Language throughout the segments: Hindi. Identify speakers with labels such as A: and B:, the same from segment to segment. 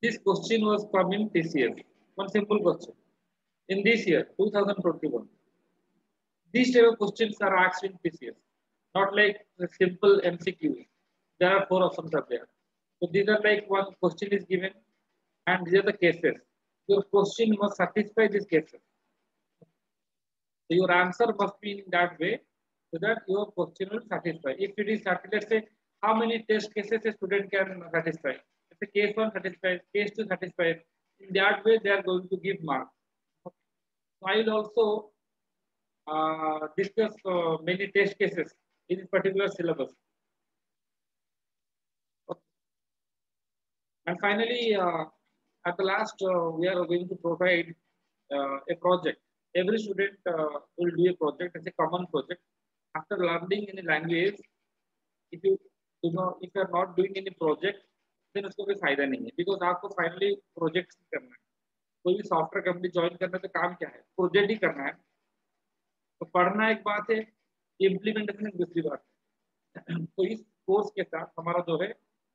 A: This question was from in TCS. One simple question. In this year, 2021, these type of questions are asked in TCS, not like the simple MCQ. There are four options are there. So these are like one question is given, and these are the cases. Your question must satisfy these cases. So your answer must be in that way so that your question will satisfy. If it is let's say how many test cases a student can satisfy. If the case one satisfies, case two satisfies. In that way, they are going to give marks. Okay. So I will also discuss many test cases in this particular syllabus. Okay. And finally, at the last, we are going to provide a project. Every student will do a project. It's a common project. After learning any language, if you if you are not doing any project, then उसको कोई फायदा नहीं है, because आपको फाइनली प्रोजेक्ट करना है. कोई भी सॉफ्टवेयर कंपनी ज्वाइन करना है तो काम क्या है, प्रोजेक्ट ही करना है. तो पढ़ना एक बात है, इम्प्लीमेंटेशन एक दूसरी बात है. तो इस कोर्स के साथ हमारा जो है,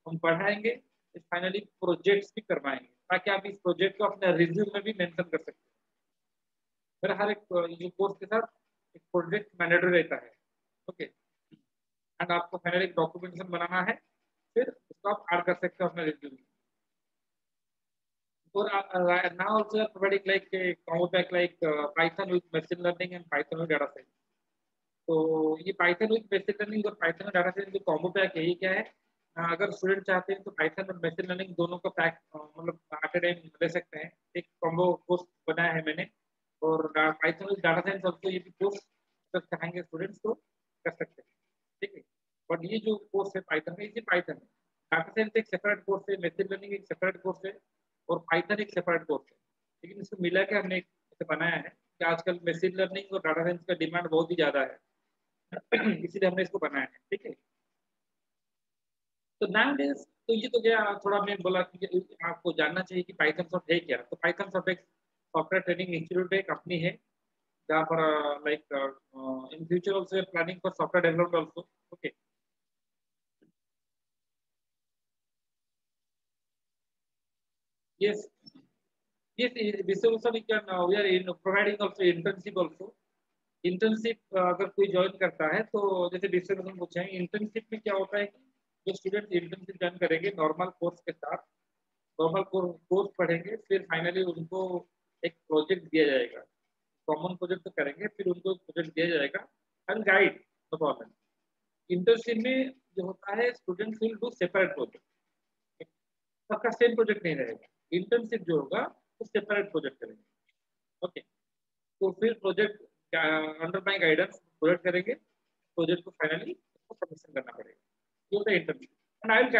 A: हम पढ़ाएंगे, फाइनली प्रोजेक्ट्स भी करवाएंगे ताकि आप इस प्रोजेक्ट को अपने रिज्यूम में भी मेंशन कर सकते हैं. मेरा हर एक ये कोर्स के साथ एक प्रोजेक्ट मैनेजर रहता है. ओके. एंड आपको फाइनली एक डॉक्यूमेंटेशन बनाना है, फिर उसको आप ऐड कर सकते हो अपने रिज्यूम में. और now also are providing like a combo pack like Python with machine learning and Python with data science. तो ये पाइथन विद मशीन लर्निंग और पाइथन और डाटा साइंस जो कॉम्बो पैक है, ये क्या है, अगर स्टूडेंट चाहते हैं तो पाइथन और मशीन लर्निंग दोनों का पैक मतलब एट ए टाइम ले सकते हैं. एक कॉम्बो कोर्स बनाया है मैंने. और पाइथन विद डाटा साइंस सबको ये भी कोर्स अगर चाहेंगे स्टूडेंट्स तो कर सकते हैं. ठीक है. बट ये जो कोर्स है पाइथन का, ये पाइथन है. डाटा साइंस एक सेपरेट कोर्स है, मशीन लर्निंग एक सेपरेट कोर्स है, और पाइथन एक सेपरेट कोर्स है. लेकिन इसको मिला के हमने एक बनाया है कि आजकल मशीन लर्निंग और डाटा साइंस का डिमांड बहुत ही ज्यादा है. इसीलिए हमने इसको बनाया है. ठीक है. तो नाउडेज तो ये तो गया थोड़ा, मैं बोला कि आपको जानना चाहिए कि पाइथन सॉफ्ट है क्या. तो पाइथन सॉफ्ट एक सॉफ्टवेयर ट्रेनिंग इंस्टीट्यूट है, कंपनी है, जहाँ पर like in future also planning for software development also. Okay. yes yes this also we can we are in providing also internship also. Internship अगर कोई ज्वाइन करता है तो जैसे डिस्कशन पूछे हैं, इंटर्नशिप में क्या होता है कि जो स्टूडेंट इंटर्नशिप ज्वाइन करेंगे नॉर्मल कोर्स के साथ, नॉर्मल कोर्स पढ़ेंगे, फिर फाइनली उनको एक प्रोजेक्ट दिया जाएगा. कॉमन प्रोजेक्ट तो करेंगे, फिर उनको प्रोजेक्ट दिया जाएगा and guide no problem. Internship में जो होता है students will do separate project, सबका सेम प्रोजेक्ट नहीं रहेगा. इंटर्नशिप जो होगा वो सेपरेट प्रोजेक्ट करेंगे. ओके. तो फिर project under my guidance project करेंगे, प्रोजेक्ट को फाइनली सबमिशन करना पड़ेगा. ये होता है internship. And I will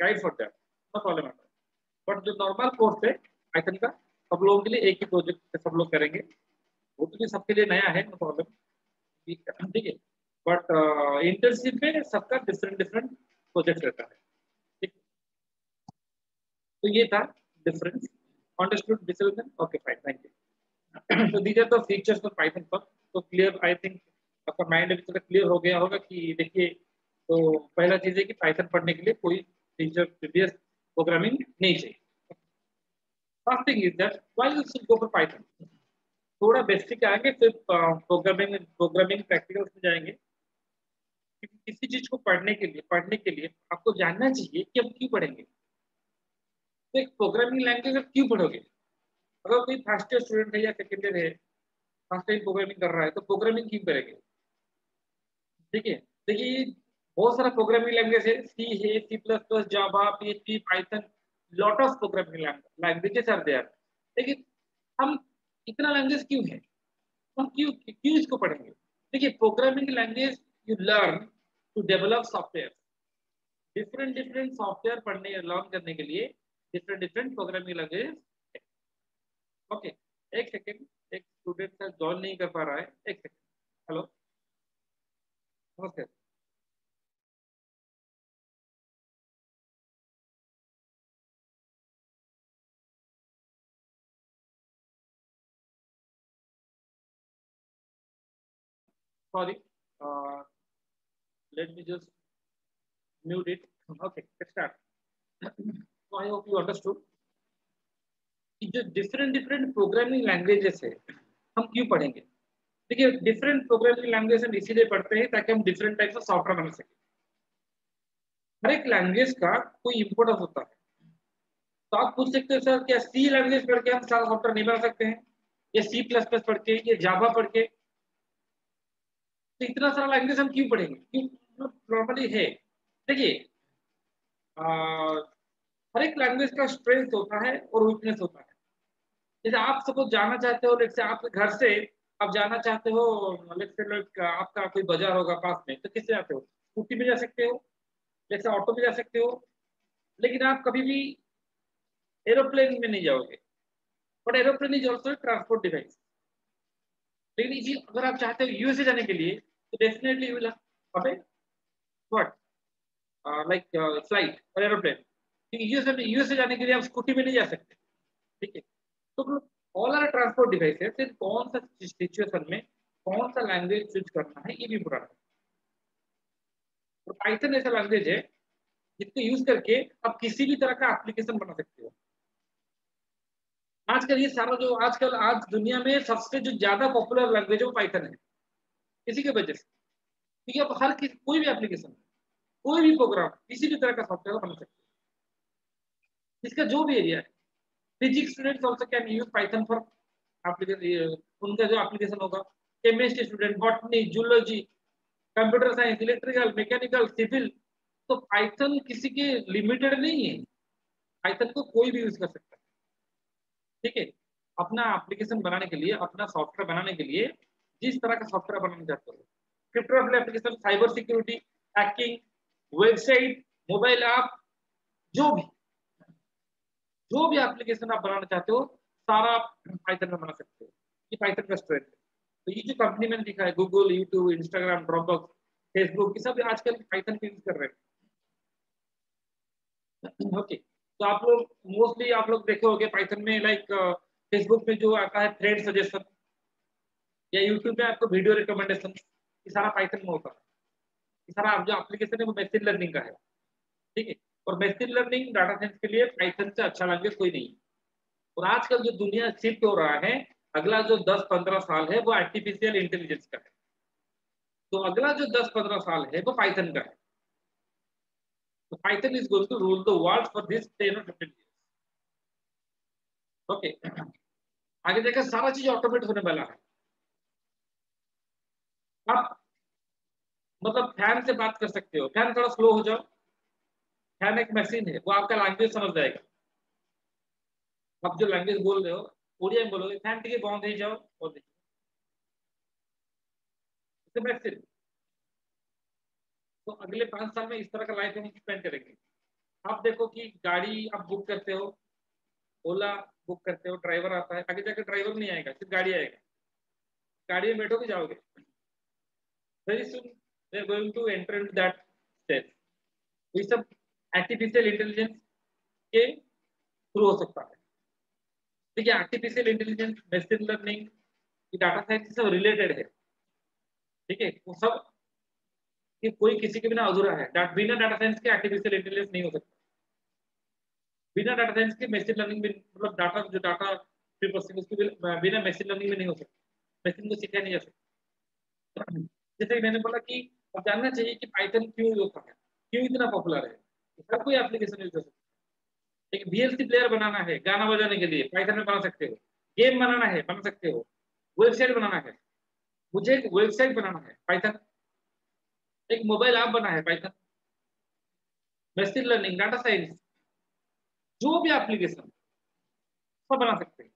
A: guide for that, no problem at all. But जो नॉर्मल कोर्स है पाइथन का, सब लोगों के लिए एक ही प्रोजेक्ट सब लोग करेंगे. वो तो भी सबके लिए नया है, नो प्रॉब्लम. ठीक है. बट इंटर्नशिप में सबका डिफरेंट डिफरेंट प्रोजेक्ट रहता है. ठीक. तो ये था difference. Understood discussion. Okay fine, thank you. तो these are the features of Python पर. तो क्लियर, आई थिंक आपका माइंड अभी तक क्लियर हो गया होगा कि देखिए, तो पहला चीज है कि पाइथन पढ़ने के लिए कोई टीचर प्रीवियस प्रोग्रामिंग नहीं चाहिए. First thing is that why you should go for Python. थोड़ा बेसिक आएंगे, फिर प्रोग्रामिंग प्रोग्रामिंग प्रैक्टिकल्स में जाएंगे. क्योंकि किसी चीज को पढ़ने के लिए आपको जानना चाहिए कि हम क्यों पढ़ेंगे. तो एक प्रोग्रामिंग लैंग्वेज आप क्यों पढ़ोगे. अगर कोई फर्स्ट ईयर स्टूडेंट है या सेकेंड ईयर है, फर्स्ट टाइम प्रोग्रामिंग कर रहा है, तो प्रोग्रामिंग क्यों करेंगे. ठीक है. देखिए बहुत सारा प्रोग्रामिंग लैंग्वेज है, सी है, C plus plus, Java, PHP, Python, lot of programming languages are there. लेकिन हम इतना लैंग्वेज क्यों है, हम क्यों क्यों इसको पढ़ेंगे. देखिए programming language you learn to develop software. Different different software पढ़ने लर्न करने के लिए different different programming language. Okay. एक सेकेंड, एक स्टूडेंट ज्वाइन नहीं कर पा रहा है, एक सेकेंड. हेलो, नमस्ते. Sorry, let me just mute it. Okay, let's start. So I hope you understood. कि जो डिफरेंट डिफरेंट प्रोग्रामिंग लैंग्वेजेस है हम क्यों पढ़ेंगे। देखिए डिफरेंट प्रोग्रामिंग लैंग्वेज हम इसीलिए पढ़ते हैं ताकि हम डिफरेंट टाइप का सॉफ्टवेयर बना सकें। हर एक लैंग्वेज का कोई इम्पोर्टेंस होता है। तो आप पूछ सकते हो सर क्या सी लैंग्वेज पढ़ के हम सारा सॉफ्टवेयर नहीं बना सकते हैं, या सी प्लस प्लस पढ़ के, या जावा पढ़ के। तो इतना सारा लैंग्वेज हम क्यों पढ़ेंगे, क्यों नॉर्मली है। देखिए हर एक लैंग्वेज का स्ट्रेंथ होता है और वीकनेस होता है। जैसे आप सपोज जाना चाहते हो, लेट्स से आपके घर से आप जाना चाहते हो, लेट्स से आपका कोई बाजार होगा पास में, तो किससे जाते हो, स्कूटी में जा सकते हो, जैसे ऑटो में जा सकते हो, लेकिन आप कभी भी एरोप्लेन में नहीं जाओगे। But aeroplane is also transport device. लेकिन इसी अगर आप चाहते हो यूएसए जाने के लिए, तो definitely you will what like flight और एरोप्लेन। क्योंकि यूएसए जाने के लिए आप स्कूटी में नहीं जा सकते। ठीक है, तो ऑल आर ट्रांसपोर्ट डिवाइसेस, फिर कौन सा सिचुएशन में कौन सा लैंग्वेज चूज करना है ये भी इंपॉर्टेंट है। तो पाइथन ऐसा लैंग्वेज है जिसको यूज करके आप किसी भी तरह का एप्लीकेशन बना सकते हो। आजकल ये सारा जो आजकल आज दुनिया में सबसे जो ज्यादा पॉपुलर लैंग्वेज है वो पाइथन है, इसी के वजह से। क्योंकि आप हर किसी कोई भी एप्लीकेशन, कोई भी प्रोग्राम, किसी भी तरह का सॉफ्टवेयर बना सकते हो, इसका जो भी एरिया है। Physics students also can use Python for application, उनका जो एप्लीकेशन होगा। Chemistry student, botany, zoology, computer science, electrical, mechanical, civil, तो पाइथन किसी के लिमिटेड नहीं है। पाइथन को कोई भी यूज कर सकता है। ठीक है, अपना एप्लीकेशन बनाने के लिए, अपना सॉफ्टवेयर बनाने के लिए जिस तरह का सॉफ्टवेयर बनाना चाहते हो, crypto application, cyber security, hacking, website, mobile app, जो भी जो भी एप्लीकेशन आप बनाना चाहते हो, सारा आप पाइथन में बना सकते हो। ये पाइथन का स्ट्रेंथ है। तो ये जो कंपनी मैंने दिखा है, Google, YouTube, Instagram, Dropbox, Facebook, ये सब आजकल पाइथन पे यूज कर रहे हैं। ओके, तो आप लोग मोस्टली आप लोग देखे होंगे पाइथन में, लाइक फेसबुक में जो आता है थ्रेड सजेशन, या यूट्यूब में आपको वीडियो रिकमेंडेशन, ये सारा पाइथन में होता है। ये सारा आप जो एप्लीकेशन है वो मशीन लर्निंग का है। ठीक है, और मशीन लर्निंग डाटा साइंस के लिए पाइथन से अच्छा लैंग्वेज कोई नहीं है। और आजकल जो दुनिया शिफ्ट हो रहा है, अगला जो 10-15 साल है वो आर्टिफिशियल इंटेलिजेंस का है। तो अगला जो 10-15 साल है वो पाइथन का है। तो Python is going to rule the world for this 10 or 15 years। Okay, आगे देखा सारा चीज ऑटोमेट होने वाला है। आप मतलब फैन से बात कर सकते हो, फैन थोड़ा स्लो हो जाओ, फैन एक मशीन है, वो आपका लैंग्वेज समझ जाएगा। आप जो लैंग्वेज बोल रहे हो, ओडिया में बोलोगे फैन टिके बंद हो जाओ, और देखिए तो अगले 5 साल में इस तरह का लाइफ हम स्पेंड करेंगे। आप देखो कि गाड़ी आप बुक करते हो, ओला बुक करते हो, ड्राइवर आता है, आगे जाकर ड्राइवर नहीं आएगा, सिर्फ गाड़ी आएगा, गाड़ी में बैठोगे जाओगे। Very soon we are going to enter into that stage. ये सब आर्टिफिशियल इंटेलिजेंस के थ्रू हो सकता है। देखिए artificial intelligence, machine learning, data science सब रिलेटेड है। ठीक है, वो सब कि कोई किसी के बिना अधूरा है। बिना डाटा साइंस के आर्टिफिशियल इंटेलिजेंस नहीं हो सकता। बिना डाटा साइंस के मशीन लर्निंग में, मतलब डाटा जो डाटा प्रोसेसिंग, उसके बिना मशीन लर्निंग में नहीं हो सकता। मशीन को सिखाया नहीं जा सकता। जैसे कि मैंने बोला कि अब जानना चाहिए कि पाइथन क्यों होता है, क्यों इतना पॉपुलर है। हर कोई एप्लीकेशन यूज कर सकता है। एक वीएलसी प्लेयर बनाना है गाना बजाने के लिए, पाइथन में बना सकते हो। गेम बनाना है, बना सकते हो। वेबसाइट बनाना है, मुझे एक वेबसाइट बनाना है, पाइथन। एक मोबाइल ऐप बना है, Python. Machine learning, data science, जो भी एप्लीकेशन सब बना सकते हैं।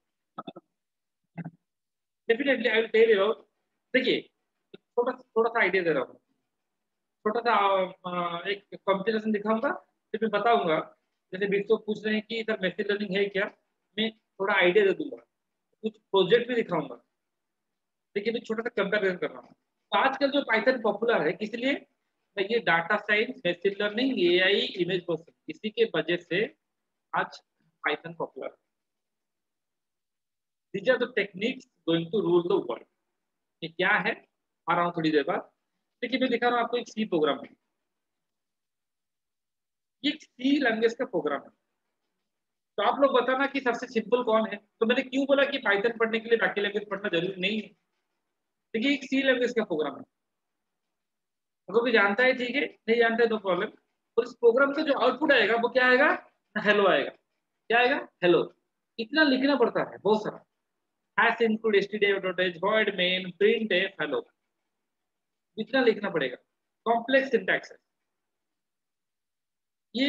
A: Definitely I will tell you. देखिए थोड़ा थोड़ा सा आइडिया दे रहा हूँ, छोटा सा एक कॉम्पिटिशन दिखाऊंगा, फिर मैं बताऊंगा। जैसे विश्व पूछ रहे हैं कि सर मशीन लर्निंग है क्या, मैं थोड़ा आइडिया दे दूंगा, कुछ प्रोजेक्ट भी दिखाऊंगा। देखिए मैं छोटा सा कंपेरिजन कर रहा हूँ। तो आजकल जो पाइथन पॉपुलर है किस लिए, तो ये data science, machine learning, AI, image processing, इसी के वजह से आज पाइथन पॉपुलर है। These are the techniques going to rule the world. ये क्या है, आ रहा हूँ थोड़ी देर बाद। देखिए मैं दिखा रहा हूँ आपको एक सी प्रोग्राम है। ये सी लैंग्वेज का प्रोग्राम है। तो आप लोग बताना कि सबसे सिंपल कौन है। तो मैंने क्यों बोला कि पाइथन पढ़ने के लिए बाकी लैंग्वेज पढ़ना जरूरी नहीं है। देखिए एक सी लैंग्वेज का प्रोग्राम है, अगर कोई जानता है ठीक है, नहीं जानता है तो प्रॉब्लम। और इस प्रोग्राम का जो आउटपुट आएगा वो क्या आएगा, हेलो आएगा। क्या आएगा, हेलो। इतना लिखना पड़ता है बहुत सारा, hash include stdio.h void main printf hello, इतना लिखना पड़ेगा, कॉम्प्लेक्स सिंटैक्स है ये।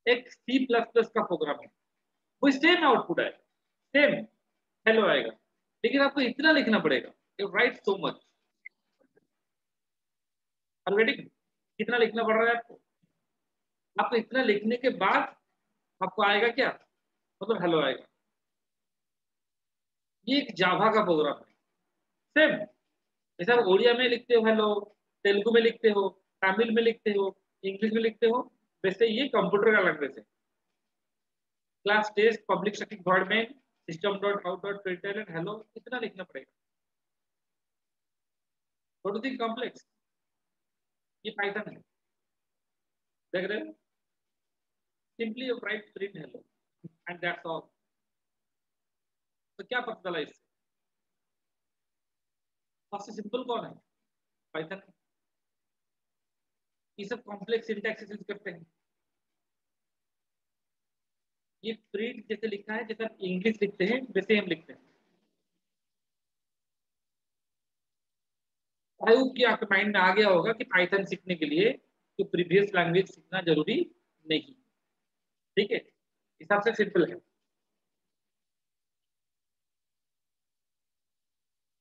A: एक सी प्लस प्लस का प्रोग्राम है, वो सेम आउटपुट आएगा, सेम हेलो आएगा, लेकिन आपको इतना लिखना पड़ेगा, you right so much. Already कितना लिखना पड़ रहा है आपको, आपको इतना लिखने के बाद आपको आएगा क्या, मतलब हेलो आएगा। ये एक जावा का प्रोग्राम है, सेम जैसे आप ओडिया में लिखते हो हेलो, तेलुगु में लिखते हो, तमिल में लिखते हो, इंग्लिश में लिखते हो, वैसे ये कंप्यूटर का लैंग्वेज है। Class test public static void में system dot out dot println hello, इतना लिखना पड़ेगा। व्हाट डू थिंक कॉम्प्लेक्स, ये पाइथन है, देख रहे हो, simply write print hello and that's all. तो क्या पता चला इससे, सबसे सिंपल कौन है, पाइथन। ये सब कॉम्प्लेक्स सिंटैक्स यूज करते हैं। ये प्रिंट जैसे लिखा है, जैसे आप इंग्लिश लिखते हैं वैसे हम लिखते हैं। आई होप कि आपके माइंड में आ गया होगा कि पाइथन सीखने के लिए तो प्रीवियस लैंग्वेज सीखना जरूरी नहीं, ठीक है, हिसाब से सिंपल है।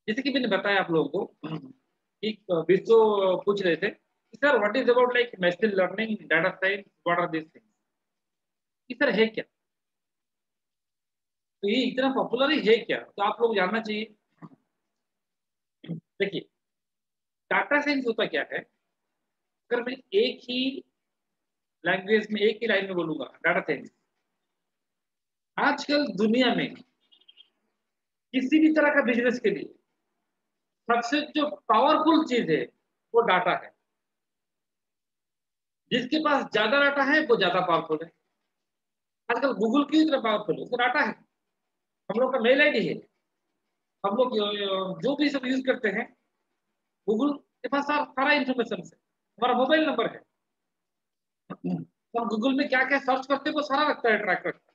A: जैसे कि मैंने बताया आप लोगों को कि विश्व पूछ रहे थे कि sir what is about like machine learning, data science, what are this things, कि सर है क्या, तो ये इतना पॉपुलर है क्या, तो आप लोग जानना चाहिए। देखिए डाटा साइंस होता क्या है, अगर मैं एक ही लैंग्वेज में एक ही लाइन में बोलूंगा डाटा साइंस, आजकल दुनिया में किसी भी तरह का बिजनेस के लिए सबसे जो पावरफुल चीज है वो डाटा है। जिसके पास ज्यादा डाटा है वो ज्यादा पावरफुल है। आजकल गूगल क्यों इतना पावरफुल है, उसका डाटा है, हम लोग का मेल आईडी है, हम लोग जो भी सब यूज करते हैं, गूगल के पास सारा इंफॉर्मेशन है, हमारा मोबाइल नंबर है, तो हम गूगल में क्या क्या सर्च करते हैं वो सारा रखता है, ट्रैक रखता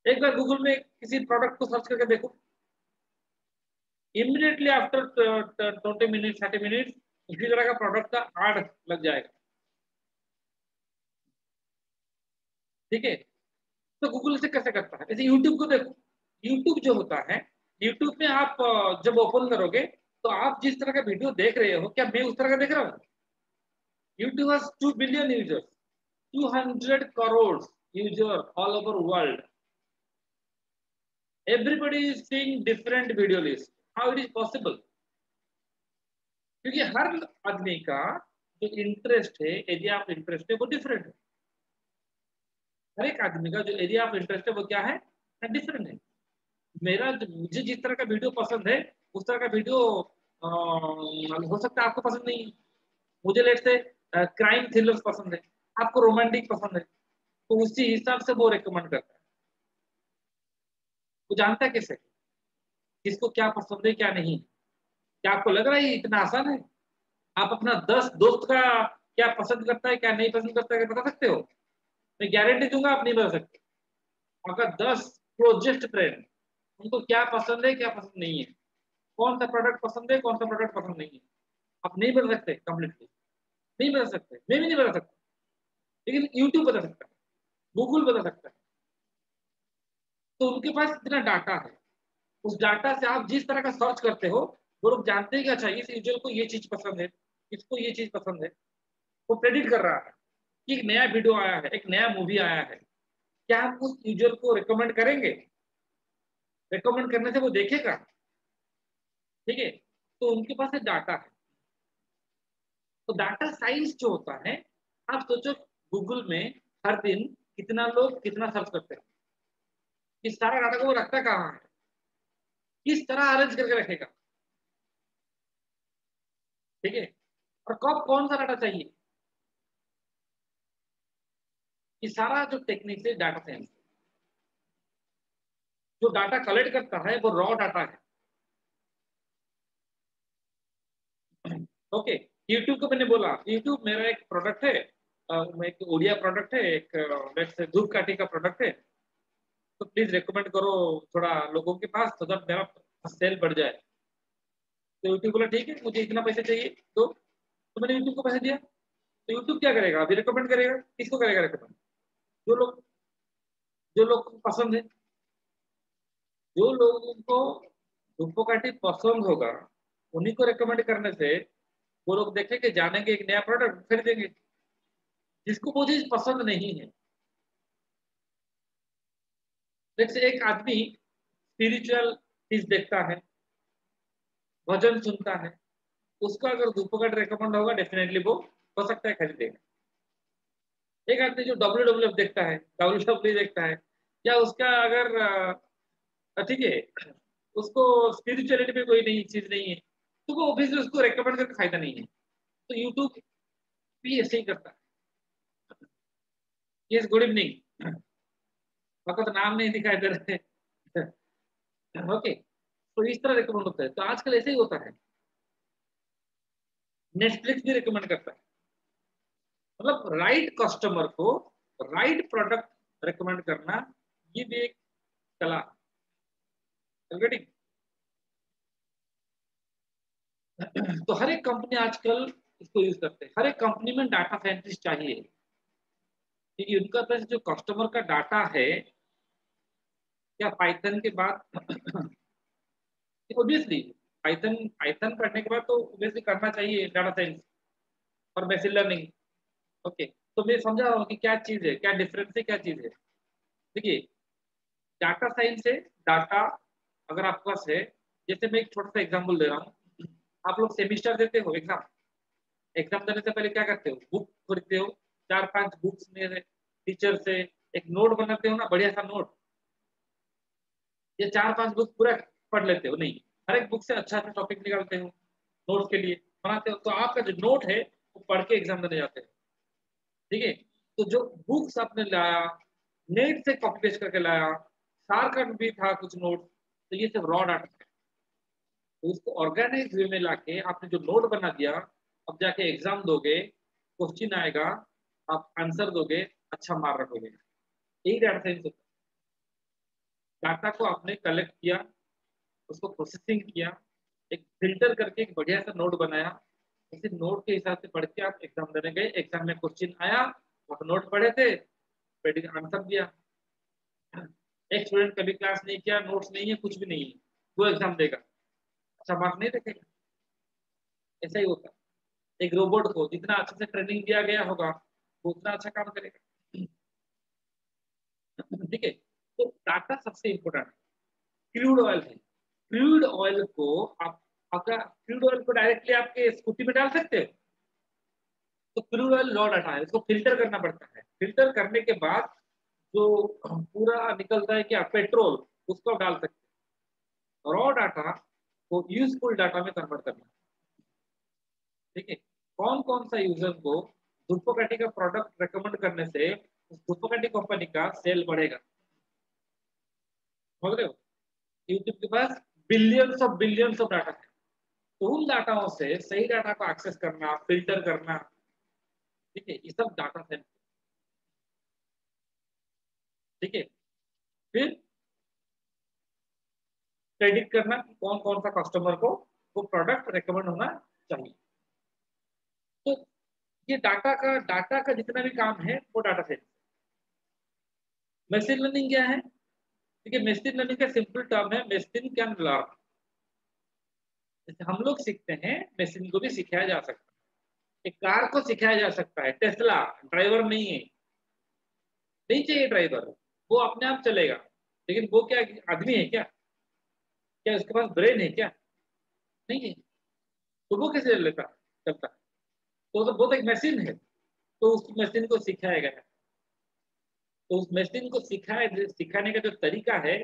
A: है। एक बार गूगल में किसी प्रोडक्ट को सर्च करके देखो, इमीडिएटली आफ्टर 20 मिनट 30 मिनट उसी तरह का प्रोडक्ट का एड लग जाएगा, ठीक है। तो गूगल इसे कैसे करता है, जैसे यूट्यूब को देखो, यूट्यूब जो होता है, यूट्यूब में आप जब ओपन करोगे तो आप जिस तरह का वीडियो देख रहे हो, क्या मैं उस तरह का देख रहा हूँ। YouTube has 2 billion users, 200 crore user all over world, everybody is seeing different video list, how it is possible, क्योंकि हर आदमी का जो इंटरेस्ट है, एरिया ऑफ इंटरेस्ट है वो डिफरेंट है। हर एक आदमी का जो एरिया ऑफ इंटरेस्ट है वो क्या है, डिफरेंट है। मुझे जिस तरह का वीडियो पसंद है उस तरह का वीडियो हो सकता है आपको पसंद नहीं है। मुझे लेट से क्राइम थ्रिलर्स पसंद है, आपको रोमांटिक पसंद है, तो उसी हिसाब से वो रिकमेंड करता है। वो जानता है कैसे किसको क्या पसंद है क्या नहीं। क्या आपको लग रहा है ये इतना आसान है, आप अपना 10 दोस्त का क्या पसंद करता है क्या नहीं पसंद करता है बता सकते हो। मैं गारंटी दूंगा आप नहीं बता सकते। आपका 10 क्लोजेस्ट फ्रेंड, उनको क्या पसंद है क्या पसंद नहीं है, कौन सा प्रोडक्ट पसंद है कौन सा प्रोडक्ट पसंद नहीं है, आप नहीं बता सकते कंप्लीटली, नहीं बता सकते, मैं भी नहीं बता सकता, लेकिन यूट्यूब बता सकता है, गूगल बता सकता है। तो उनके पास इतना डाटा है, उस डाटा से आप जिस तरह का सर्च करते हो वो लोग जानते हैं कि अच्छा इस यूजर को ये चीज पसंद है, इसको ये चीज पसंद है। वो प्रेडिक्ट कर रहा है कि एक नया वीडियो आया है, एक नया मूवी आया है, क्या हम उस यूजर को रिकमेंड करेंगे, रिकमेंड करने से वो देखेगा, ठीक है। तो उनके पास एक डाटा है। तो डाटा साइंस जो होता है, आप सोचो गूगल में हर दिन कितना लोग कितना सर्च करते हैं, इस सारा डाटा को वो रखता कहाँ है, किस तरह अरेंज करके रखेगा, ठीक है। और कब कौन सा डाटा चाहिए, ये सारा जो टेक्निक है डाटा साइंस। जो डाटा कलेक्ट करता है वो रॉ डाटा है। ओके, यूट्यूब को मैंने बोला यूट्यूब मेरा एक प्रोडक्ट है, एक ओडिया प्रोडक्ट है, एक धूपकाठी का प्रोडक्ट है, तो प्लीज रिकमेंड करो थोड़ा लोगों के पास, तो दैट मेरा सेल बढ़ जाए। तो यूट्यूब बोला ठीक है, मुझे इतना पैसे चाहिए, तो मैंने यूट्यूब को पैसे दिया। तो यूट्यूब क्या करेगा, अभी रिकमेंड करेगा, किसको करेगा रिकमेंड? जो लोग जो लोग को पसंद है, जो लोगों को धूपकाठी पसंद होगा, उन्हीं को रिकमेंड करने से वो लोग देखेंगे, जानेंगे एक नया प्रोडक्ट खरीदेंगे। जिसको वो चीज पसंद नहीं है, जैसे एक आदमी स्पिरिचुअल चीज देखता है, भजन सुनता है, उसको अगर धूपकाठ रिकमेंड होगा, डेफिनेटली वो हो सकता है खरीदेगा। एक आदमी जो WWF देखता है, WWE देखता है, या उसका अगर ठीक है, उसको स्पिरिचुअलिटी में कोई नई चीज नहीं है, तो वो ऑब्वियसली उसको रेकमेंड करके फायदा नहीं है। तो यूट्यूब भी ऐसे ही करता है। Yes, good evening. आपका तो नाम नहीं दिखाई दे रहे। ओके, तो इस तरह रिकमेंड होता है, तो आजकल ऐसे ही होता है। नेटफ्लिक्स भी रिकमेंड करता है, मतलब राइट कस्टमर को राइट प्रोडक्ट रिकमेंड करना, ये भी एक कला। गेटिंग? तो हर एक कंपनी आजकल इसको यूज करते हैं, हर एक कंपनी में डाटा साइंटिस्ट चाहिए, क्योंकि उनका पास जो कस्टमर का डाटा है, क्या पाइथन के बाद ऑब्वियसली पाइथन पाइथन पढ़ने के बाद तो ऑब्वियसली करना चाहिए डाटा साइंस और मशीन लर्निंग। ओके, तो मैं समझा रहा हूँ कि क्या चीज है, क्या डिफरेंस है, क्या चीज है। देखिए, डाटा साइंस है, डाटा अगर आपके पास है, जैसे मैं एक छोटा सा एग्जांपल दे रहा हूँ। आप लोग सेमिस्टर देते हो, एग्जाम एग्जाम देने से पहले क्या करते हो, बुक खरीदते हो, 4-5 बुक्स में टीचर से एक नोट बनाते हो ना, बढ़िया सा नोट। ये 4-5 बुक पूरा पढ़ लेते हो नहीं, हर एक बुक से अच्छा सा टॉपिक निकालते हो, नोट के लिए बनाते हो, तो आपका जो नोट है वो पढ़ के एग्जाम देने जाते हो। ठीक है, तो जो बुक्स आपने लाया, नेट से कॉपी पेस्ट करके लाया, सारखंड भी था कुछ नोट, तो ये सब रॉ डाटा है। तो उसको ऑर्गेनाइज वे में लाके आपने जो नोट बना दिया, अब जाके एग्जाम दोगे, क्वेश्चन आएगा, आप आंसर दोगे, अच्छा मार्क रखोगे। यही डाटा साइंस होता है। डाटा को आपने कलेक्ट किया, उसको प्रोसेसिंग किया, एक फिल्टर करके एक बढ़िया सा नोट बनाया, उसी नोट के हिसाब से पढ़ के आप एग्जाम देने गए, एग्जाम में क्वेश्चन आया, आप नोट पढ़े थे, आंसर दिया। एक स्टूडेंट कभी क्लास नहीं किया, नोट्स नहीं है, कुछ भी नहीं है, वो एग्जाम देगा, अच्छा मार्क नहीं रखेगा। ऐसा ही होता है। एक रोबोट को जितना अच्छे से ट्रेनिंग दिया गया होगा, वो उतना अच्छा काम करेगा। ठीक है, तो डाटा सबसे इंपॉर्टेंट है। क्रूड ऑयल है, क्रूड ऑयल को आप, अगर क्रूड ऑयल को डायरेक्टली आपके स्कूटी में डाल सकते हो, तो क्रूड ऑयल लॉ डाटा है, इसको फिल्टर करना पड़ता है। फिल्टर करने के बाद जो पूरा निकलता है क्या, पेट्रोल, उसको आप डाल सकते हैं। रॉ डाटा को यूजफुल डाटा में कन्वर्ट करना। ठीक है, कौन कौन सा यूजर को धूपकाठी का प्रोडक्ट रेकमेंड करने से उस धूपकाठी कंपनी का सेल बढ़ेगा। समझ रहे हो? यूट्यूब के पास बिलियंस ऑफ डाटा है, तो उन डाटाओं से सही डाटा को एक्सेस करना, फिल्टर करना, ठीक है, ये सब डाटा से। ठीक है, फिर प्रेडिक्ट करना कि कौन कौन सा कस्टमर को वो प्रोडक्ट रेकमेंड होना चाहिए। तो ये डाटा का जितना भी काम है वो डाटा से। मशीन लर्निंग क्या है? ठीक है, मशीन लर्निंग का सिंपल टर्म है मशीन कैन लर्न। जैसे हम लोग सीखते हैं, मशीन को भी सिखाया जा सकता है। एक कार को सिखाया जा सकता है, टेस्ला ड्राइवर नहीं है, नहीं चाहिए ड्राइवर, वो अपने आप चलेगा। लेकिन वो क्या आदमी है क्या? क्या उसके पास ब्रेन है क्या? नहीं है, तो वो कैसे लेता चलता? तो वो तो एक मशीन है, तो उस मशीन को सिखाया गया है। तो उस मशीन को सिखाने का जो तरीका है,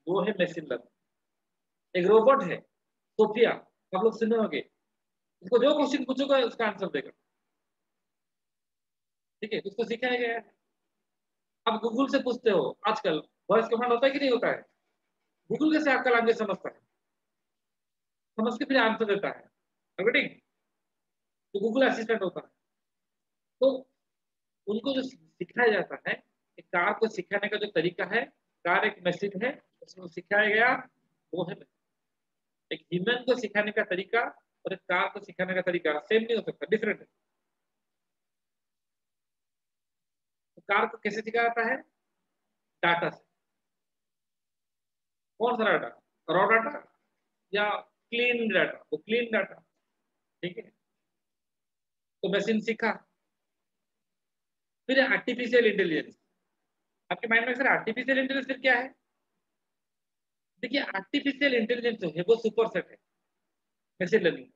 A: वो है मशीन लर्निंग। एक रोबोट है, सोफिया, आप लोग सुने होंगे, उसको जो क्वेश्चन पूछोगे उसका आंसर देगा। ठीक है, उसको सिखाया गया है। आप गूगल से पूछते हो आजकल वॉइस कमांड होता है कि नहीं होता है, गूगल कैसे आपका लैंग्वेज समझता है, समझ के फिर आंसर देता है, राइटिंग। तो गूगल असिस्टेंट होता है। तो उनको जो सिखाया जाता है, एक कार को सिखाने का जो तरीका है, कार एक मशीन है, उसको सिखाया गया वो है। एक ह्यूमन को सिखाने का तरीका और एक कार को सिखाने का तरीका सेम नहीं हो सकता, डिफरेंट है। तो कार को कैसे सिखाया जाता है, डाटा से। कौन सा डाटा, रॉ डाटा या क्लीन डाटा, वो क्लीन डाटा, ठीक है। तो मशीन सीखा। फिर आर्टिफिशियल इंटेलिजेंस, आपके माइंड में सर आर्टिफिशियल इंटेलिजेंस फिर क्या है? देखिए आर्टिफिशियल इंटेलिजेंस जो है वो सुपर सेट है मशीन लर्निंग,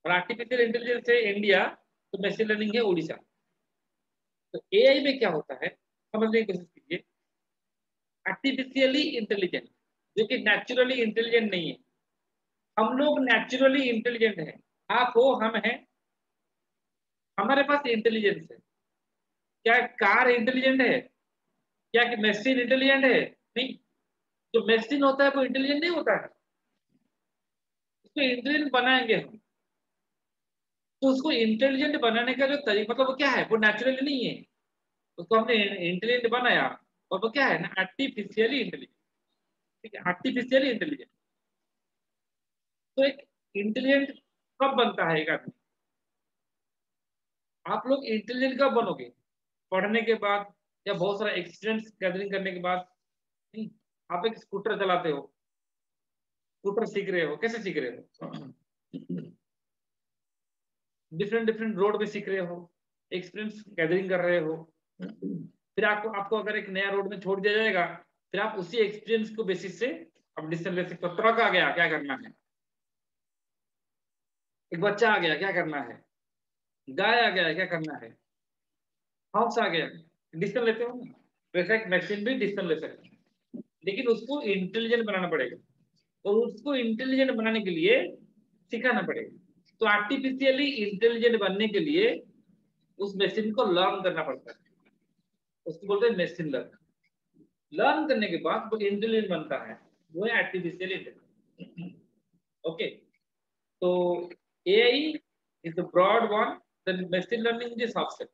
A: और आर्टिफिशियल इंटेलिजेंस है इंडिया, तो मशीन लर्निंग है उड़ीसा। तो एआई में क्या होता है समझने की कोशिश कीजिए। आर्टिफिशियली इंटेलिजेंट जो कि नेचुरली इंटेलिजेंट नहीं है। हम लोग नेचुरली इंटेलिजेंट हैं, आप हो हम हैं, हमारे पास इंटेलिजेंस है। क्या कार इंटेलिजेंट है? क्या कि मशीन इंटेलिजेंट है? नहीं। जो मशीन होता है वो इंटेलिजेंट नहीं होता है, उसको इंटेलिजेंट बनाएंगे हम। तो उसको इंटेलिजेंट बनाने का जो तरीका मतलब वो क्या है, वो नेचुरली नहीं है, उसको हमने इंटेलिजेंट बनाया, और वो क्या है ना, आर्टिफिशियली इंटेलिजेंट। ठीक है, आर्टिफिशियली इंटेलिजेंट। तो एक इंटेलिजेंट कब बनता है एक आदमी? आप लोग इंटेलिजेंट कब बनोगे? पढ़ने के बाद या बहुत सारा एक्सपीरियंस गैदरिंग करने के बाद नहीं। आप एक स्कूटर चलाते हो, स्कूटर सीख रहे हो, कैसे सीख रहे हो? डिफरेंट डिफरेंट रोड पे सीख रहे हो, एक्सपीरियंस गैदरिंग कर रहे हो। फिर आपको आपको अगर एक नया रोड में छोड़ दिया जाएगा, फिर आप उसी एक्सपीरियंस को बेसिस से अब डिसीजन ले सकते हो। ट्रक आ गया, क्या करना है? एक बच्चा आ गया, क्या करना है? गाय आ गया, क्या करना है? हॉर्स आ गया, डिसीजन लेते हो ना। वैसे एक मशीन भी डिसीजन ले सकते हैं, लेकिन उसको इंटेलिजेंट बनाना पड़ेगा, और उसको इंटेलिजेंट बनाने के लिए सिखाना पड़ेगा। तो आर्टिफिशियली इंटेलिजेंट बनने के लिए उस मशीन को लर्न करना पड़ता है, उसको बोलते हैं मशीन लर्न। लर्न करने के बाद वो इंटेलिजेंट बनता है, वो है आर्टिफिशियल इंटेलिजेंस। ओके। तो AI is the broad one, then machine learning is subset.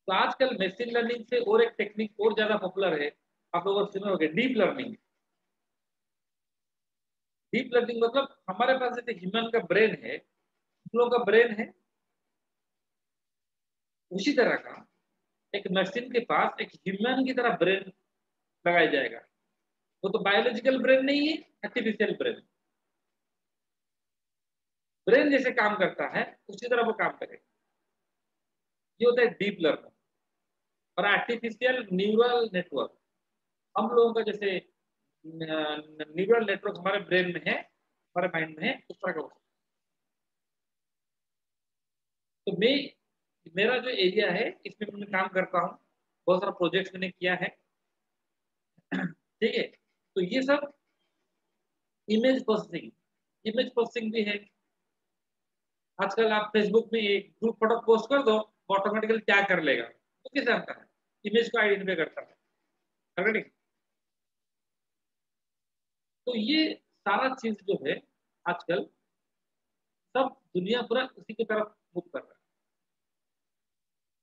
A: तो आजकल मशीन लर्निंग से और एक टेक्निक और ज्यादा पॉपुलर है, आप लोग सुने होंगे, डीप लर्निंग। डीप लर्निंग मतलब हमारे पास जैसे ह्यूमन का ब्रेन है, हम लोग का ब्रेन है, उसी तरह का एक मशीन के पास एक ह्यूमन की तरह ब्रेन लगाया जाएगा। वो तो बायोलॉजिकल ब्रेन नहीं है, आर्टिफिशियल ब्रेन। ब्रेन जैसे काम करता है उसी तरह वो काम करेगा। ये होता है डीप लर्निंग। और आर्टिफिशियल न्यूरल नेटवर्क, हम लोगों का जैसे न्यूरल नेटवर्क हमारे ब्रेन में है, हमारे माइंड में है, उस तरह का होता है। तो मैं, मेरा जो एरिया है इसमें मैं काम करता हूँ, बहुत सारा प्रोजेक्ट मैंने किया है। ठीक है। तो ये सब इमेज प्रोसेसिंग, इमेज प्रोसेसिंग भी है। आजकल आप फेसबुक में एक ग्रुप फोटो पोस्ट कर दो, वो ऑटोमेटिकली टैग कर लेगा, तो कैसे आता है, इमेज को आइडेंटिफाई करता है, ऑलरेडी। तो ये सारा चीज जो है आजकल सब दुनिया पूरा उसी की तरफ मूव कर रहा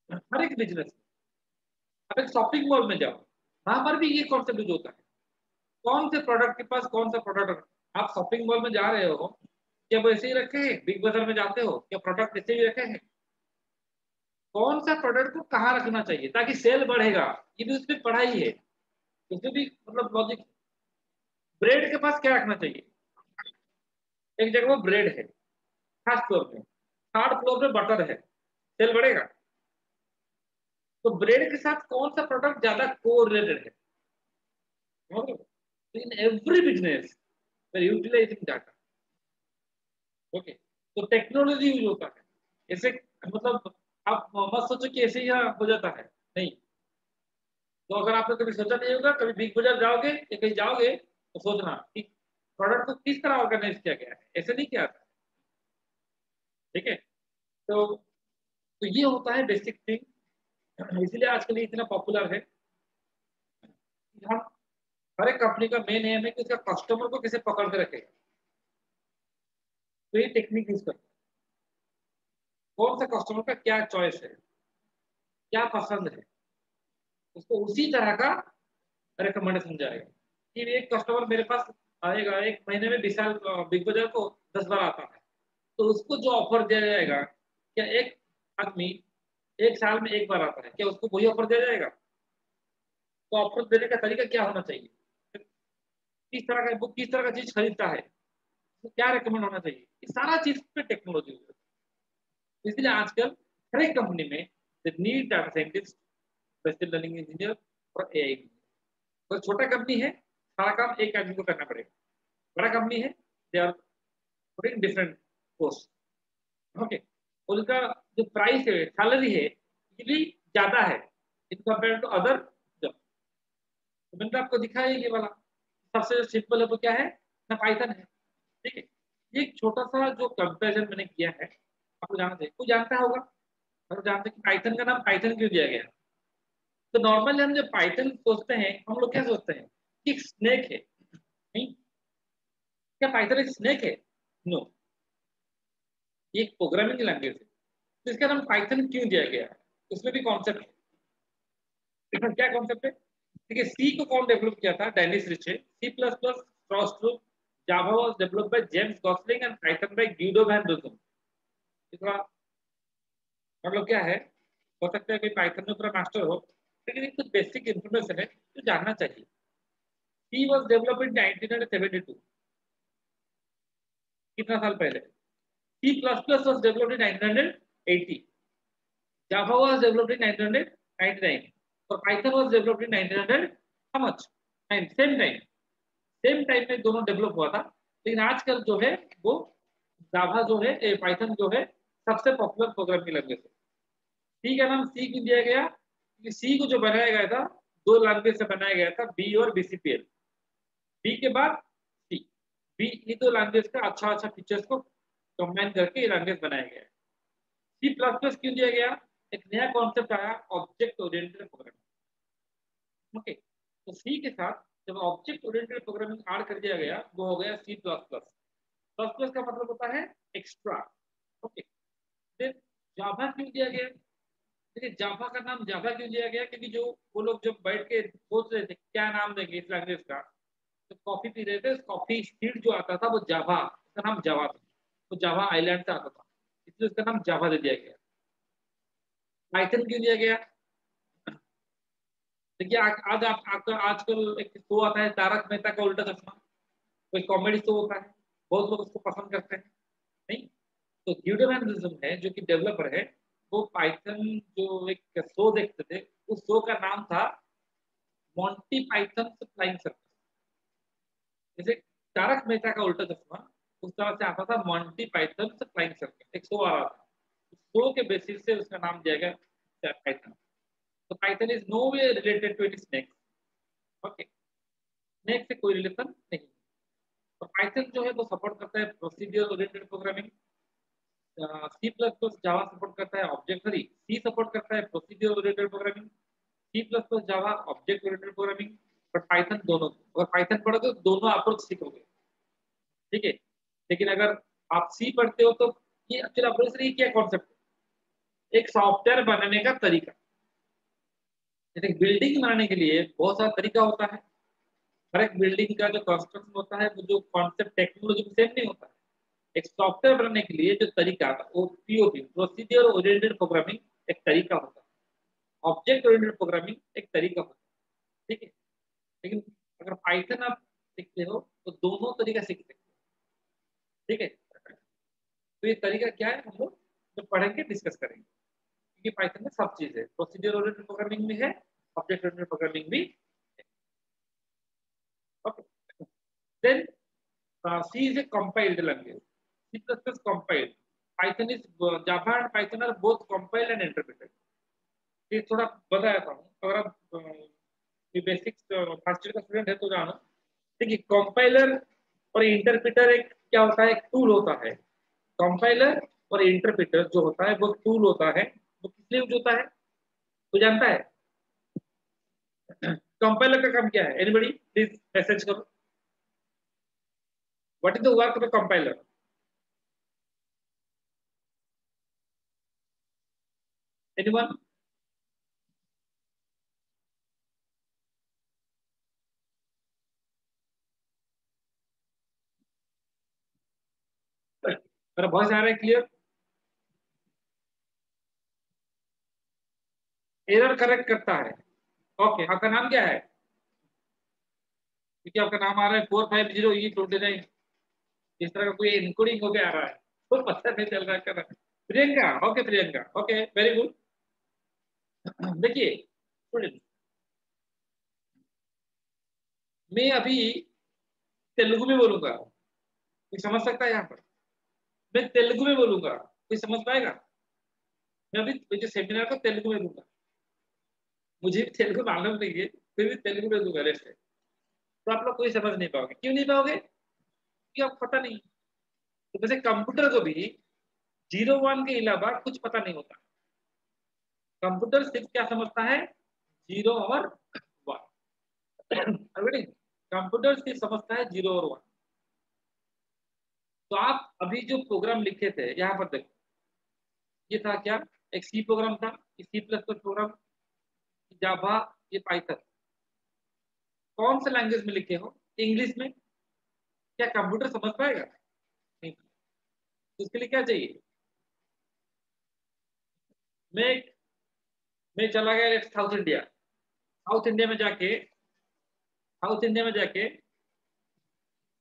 A: है, हर एक बिजनेस। अब एक शॉपिंग मॉल में जाओ, वहां पर भी ये कॉन्सेप्ट यूज होता है। कौन से प्रोडक्ट के पास कौन सा प्रोडक्ट, आप शॉपिंग मॉल में जा रहे हो, क्या वो ऐसे ही रखे हैं? बिग बाजार में जाते हो, क्या प्रोडक्ट ऐसे ही रखे हैं? कौन सा प्रोडक्ट को कहाँ रखना चाहिए ताकि सेल बढ़ेगा, ये भी उसमें पढ़ाई है, उसमें भी मतलब लॉजिक। ब्रेड के पास क्या रखना चाहिए? एक जगह वो ब्रेड है, फर्स्ट फ्लोर पे, थर्ड फ्लोर पे बटर है, सेल बढ़ेगा। तो ब्रेड के साथ कौन सा प्रोडक्ट ज्यादा कोरिलेटेड है? In every business utilizing data. Okay. तो टेक्नोलॉजी यूज होता है ऐसे, मतलब आप मत सोचो कि ऐसे ही हो जाता है, नहीं। तो अगर आपने कभी सोचा नहीं होगा, कभी बिग बाजार जाओगे या कहीं जाओगे, तो सोचना कि प्रोडक्ट को किस तरह ऑर्गेनाइज किया गया है, ऐसे नहीं किया था। ठीक है। तो ये होता है बेसिक थिंग। इसीलिए आजकल ये इतना पॉपुलर है कि हम हर एक कंपनी का मेन एम है कि उसका कस्टमर को कैसे पकड़ के रखेगा। तो ये टेक्निक यूज करते हैं, कौन सा कस्टमर का क्या चॉइस है, क्या पसंद है, उसको उसी तरह का रिकमेंडेशन जाएगा। कि एक कस्टमर मेरे पास आएगा, एक महीने में विशाल बिग बाजार को 10 बार आता है, तो उसको जो ऑफर दिया जाएगा, क्या एक आदमी एक साल में एक बार आता है, क्या उसको वही ऑफर दिया जाएगा? तो ऑफर देने का तरीका क्या होना चाहिए, किस तरह का वो किस तरह का चीज खरीदता है, तो क्या रिकमेंड होना चाहिए, ये सारा चीज पे टेक्नोलॉजी है। इसलिए आजकल हर एक कंपनी में need data scientist, machine learning engineer और एआई। तो छोटा कंपनी है, सारा काम एक आदमी को करना पड़ेगा। बड़ा कंपनी है, they are putting different post. Okay, उनका जो प्राइस है, सैलरी है, ये भी ज्यादा है in compare to other job. तो मैंने तो आपको दिखाया ये वाला सबसे सिंपल है, वो क्या है ना, पाइथन है। ठीक है, ये एक छोटा सा जो कंपेरिजन मैंने किया है, आपको जानते हैं, कोई जानता होगा, हम जानते हैं कि पाइथन का नाम पाइथन क्यों दिया गया। तो नॉर्मली हम जब पाइथन सोचते हैं, हम लोग क्या सोचते हैं कि एक स्नेक है। नहीं, क्या पाइथन एक स्नेक है? नो, ये एक प्रोग्रामिंग लैंग्वेज है। तो इसका नाम पाइथन क्यों दिया गया है, उसमें भी कॉन्सेप्ट है। क्या कॉन्सेप्ट है? देखिए, सी को कौन डेवलप किया था? Dennis Ritchie. C plus plus Stroustrup Java was developed by James Gosling and Python by Guido van Rossum. थोड़ा मतलब क्या है, हो सकता है कि पाइथन में पूरा मास्टर हो, लेकिन ये कुछ बेसिक इन्फॉर्मेशन है जो जानना चाहिए। सी वाज डेवलप्ड इन 1972, कितना साल पहले। C plus plus was developed in 1980, Java was developed in 1999 और Python was developed in 1900 how much, same time में दोनों डेवलप हुआ था। लेकिन आजकल जो है वो जावा जो है, पाइथन जो है सबसे पॉपुलर प्रोग्रामिंग लैंग्वेज है। सी का नाम सी क्यों दिया गया? क्योंकि सी को जो बनाया गया था, दो लैंग्वेज से बनाया गया था, बी और बीसीपीएल। बी के बाद सी, बी, ये दो लैंग्वेज का अच्छा अच्छा फीचर्स को कंबाइन करके ये लैंग्वेज बनाया गया है। सी प्लस प्लस क्यों दिया गया? एक नया कॉन्सेप्ट आया, ऑब्जेक्ट ओरिएंटेड प्रोग्रामिंग। ओके, तो सी के साथ जब ऑब्जेक्ट ओरिएंटेड प्रोग्रामिंग ऐड कर दिया गया, वो हो गया C plus plus. Plus plus का मतलब होता है एक्स्ट्रा। ओके, फिर जावा क्यों दिया गया? देखिए, जावा का नाम जावा क्यों दिया गया? क्योंकि जो वो लोग जब बैठ के सोच रहे थे क्या नाम देंगे इस लैंग्वेज का, तो कॉफी पी रहे थे, कॉफी सीड जो आता था वो जावा, उसका नाम जावा था। वो जावा आइलैंड से आता था, इसलिए उसका नाम जावा दे दिया गया। पाइथन क्यों दिया गया? देखिए, आज आप आपका आजकल एक शो आता है तारक मेहता का उल्टा चश्मा, कोई कॉमेडी शो होता है, बहुत लोग उसको पसंद करते हैं। नहीं, तो यूडोमैनिज्म है जो कि डेवलपर है, वो पाइथन जो एक शो देखते थे, उस शो का नाम था मॉन्टी पाइथन फ्लाइंग सर्कस। जैसे तारक मेहता का उल्टा चश्मा, उस तरह से आता था मॉन्टी पाइथन फ्लाइंग सर्कस, एक शो आ रहा था। उस शो के बेसिस से उसका नाम दिया गया पाइथन। तो Python is no way related to it snake. Okay, snake से कोई रिलेशन नहीं। तो पाइथन जो है वो सपोर्ट करता है procedure oriented programming, C plus plus Java support करता है ऑब्जेक्ट, सॉरी, सी सपोर्ट करता है procedure oriented programming, C plus plus Java object oriented programming. और पाइथन दोनों, अगर पाइथन पढ़ोगे तो दोनों अप्रोच सीखोगे। ठीक है, लेकिन अगर आप सी पढ़ते हो तो ये एक्चुअली अप्रोच नहीं, क्या कॉन्सेप्ट, एक सॉफ्टवेयर बनाने का तरीका। जैसे बिल्डिंग बनाने के लिए बहुत सारा तरीका होता है, हर एक बिल्डिंग का जो कंस्ट्रक्शन होता है, वो जो कॉन्सेप्ट टेक्नोलॉजी सेम नहीं होता है। एक सॉफ्टवेयर बनाने के लिए जो तरीका, वो पीओपी, प्रोसीजर ओरिएंटेड प्रोग्रामिंग, एक तरीका होता है। ऑब्जेक्ट ओरिएंटेड प्रोग्रामिंग एक तरीका होता है। ठीक है, लेकिन अगर पाइथन आप सीखते हो तो दोनों तरीका सीख सकते हो। ठीक है, तो ये तरीका क्या है, हम लोग जो पढ़ेंगे डिस्कस करेंगे, क्योंकि पाइथन में सब चीज है, प्रोसीजर ओरिएंटेड प्रोग्रामिंग भी है, ऑब्जेक्ट ओरिएंटेड प्रोग्रामिंग भी है। Okay, then C is a compiled language. C++ compiled. Python is Java and Python are both compiled and interpreted. ये थोड़ा बता देता हूँ, अगर आप बेसिक्स फर्स्ट ईयर का स्टूडेंट है तो जानो। देखिए, कंपाइलर और इंटरप्रेटर एक क्या होता है, एक टूल होता है। कंपाइलर और इंटरप्रेटर जो होता है वो टूल होता है। वो किस लिए यूज होता है? कोई जानता है? कंपाइलर का काम क्या है? एनीबॉडी प्लीज मैसेज करो। What is the work of a compiler? Anyone? मेरा वॉइस आ रहा है क्लियर? एरर करेक्ट करता है। ओके, आपका नाम क्या है? क्योंकि आपका नाम आ रहा है 450 E29, इस तरह का कोई इनकोडिंग होके आ रहा है, तो पता नहीं चल रहा है क्या। Priyanka, okay Priyanka, okay very good. देखिए स्टूडेंट, मैं अभी तेलुगु में बोलूंगा, कोई समझ सकता है यहाँ पर? मैं तेलुगु में बोलूंगा, कोई समझ पाएगा? मैं अभी मुझे सेमिनार को तेलुगु में दूंगा, मुझे भी तेलुगु मालूम नहीं है, फिर भी तेलुगु में दूंगा रेस्ट। तो आप लोग कोई समझ नहीं पाओगे। क्यों नहीं पाओगे? क्योंकि आपको पता नहीं। तो वैसे कंप्यूटर को भी 0 1 के अलावा कुछ पता नहीं होता। कंप्यूटर सिर्फ क्या समझता है? 0 और 1। कंप्यूटर सिर्फ समझता है 0 और 1। तो आप अभी जो प्रोग्राम लिखे थे यहाँ पर देखो, ये था क्या? एक सी प्रोग्राम था, C++ प्रोग्राम, जावा, ये पाइथन। कौन से लैंग्वेज में लिखे हो? इंग्लिश में। क्या कंप्यूटर समझ पाएगा? नहीं। तो उसके लिए क्या चाहिए? मैं मैं चला गया साउथ इंडिया। साउथ इंडिया में जाके साउथ इंडिया में जाके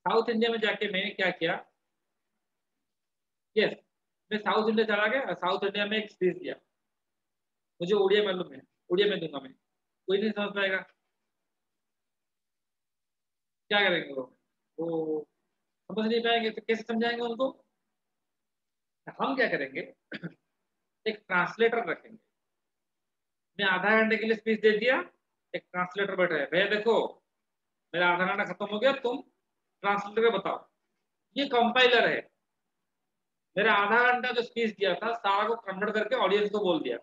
A: साउथ इंडिया में जाके मैं क्या किया? यस, मैं साउथ इंडिया चला गया, साउथ इंडिया में एक स्पीच दिया। मुझे उड़िया मालूम है, उड़िया में दूंगा मैं, कोई नहीं समझ पाएगा। क्या करेंगे वो समझ नहीं पाएंगे तो कैसे समझाएंगे उनको? हम क्या करेंगे? एक ट्रांसलेटर रखेंगे। मैं आधा घंटे के लिए स्पीच दे दिया, एक ट्रांसलेटर बैठा है, भैया देखो मेरा आधा घंटा खत्म हो गया, तुम ट्रांसलेटर को बताओ। ये कंपाइलर है। मेरा आधा घंटा जो स्पीच दिया था सारा को कन्वर्ट करके ऑडियंस को बोल दिया।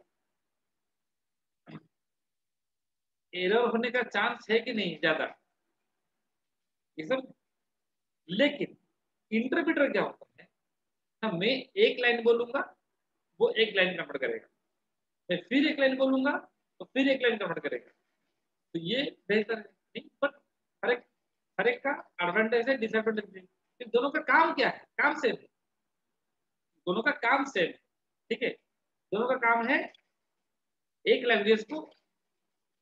A: एरर होने का चांस है कि नहीं ज्यादा? ये सब। लेकिन इंटरप्रेटर क्या होता है ना, मैं एक लाइन बोलूंगा, वो एक लाइन कन्वर्ट करेगा, मैं फिर एक लाइन बोलूंगा तो फिर एक लाइन कन्वर्ट करेगा। तो ये बेहतर है नहीं, बट हर एक का एडवांटेज है, डिसएडवांटेज है। दोनों का काम क्या है? काम सेम है। दोनों का काम सेम है। ठीक है, दोनों का काम है एक लैंग्वेज को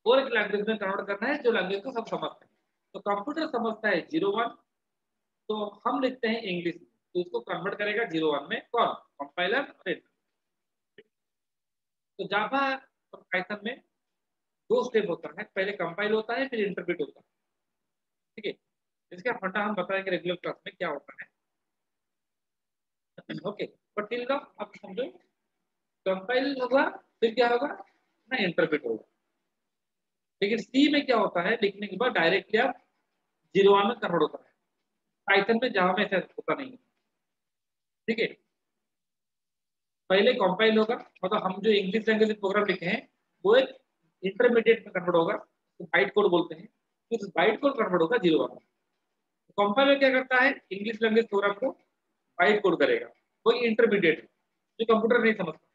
A: और एक लैंग्वेज में कन्वर्ट करना है, जो लैंग्वेज को सब समझते हैं। तो कंप्यूटर समझता है 0 1, तो हम लिखते हैं इंग्लिश में, तो उसको कन्वर्ट करेगा 0 1 में कौन? कंपाइलर और इंटरप्रेटर। तो जावा और पाइथन में दो स्टेप होता है, पहले कंपाइल होता है फिर इंटरप्रेट होता है। ठीक है, इसका फंडा हम बताएंगे रेगुलर क्लास में क्या होता है। ओके, बट टिल नाउ आप समझो, कंपाइल होगा फिर क्या होगा ना, इंटरप्रेट होगा। लेकिन सी में क्या होता है, लिखने के बाद डायरेक्टली आप 0 1 में कन्वर्ट होता है। पाइथन में, जावा में ऐसा होता नहीं है। ठीक है, पहले कंपाइल होगा, मतलब हम जो इंग्लिश लैंग्वेज प्रोग्राम लिखे हैं वो एक इंटरमीडिएट में कन्वर्ट होगा, तो बाइट कोड बोलते हैं। फिर बाइट कोड कन्वर्ट होगा 0 1। कंपाइलर क्या करता है? इंग्लिश लैंग्वेज प्रोग्राम को बाइट कोड करेगा, वो इंटरमीडिएट है जो कंप्यूटर नहीं समझता।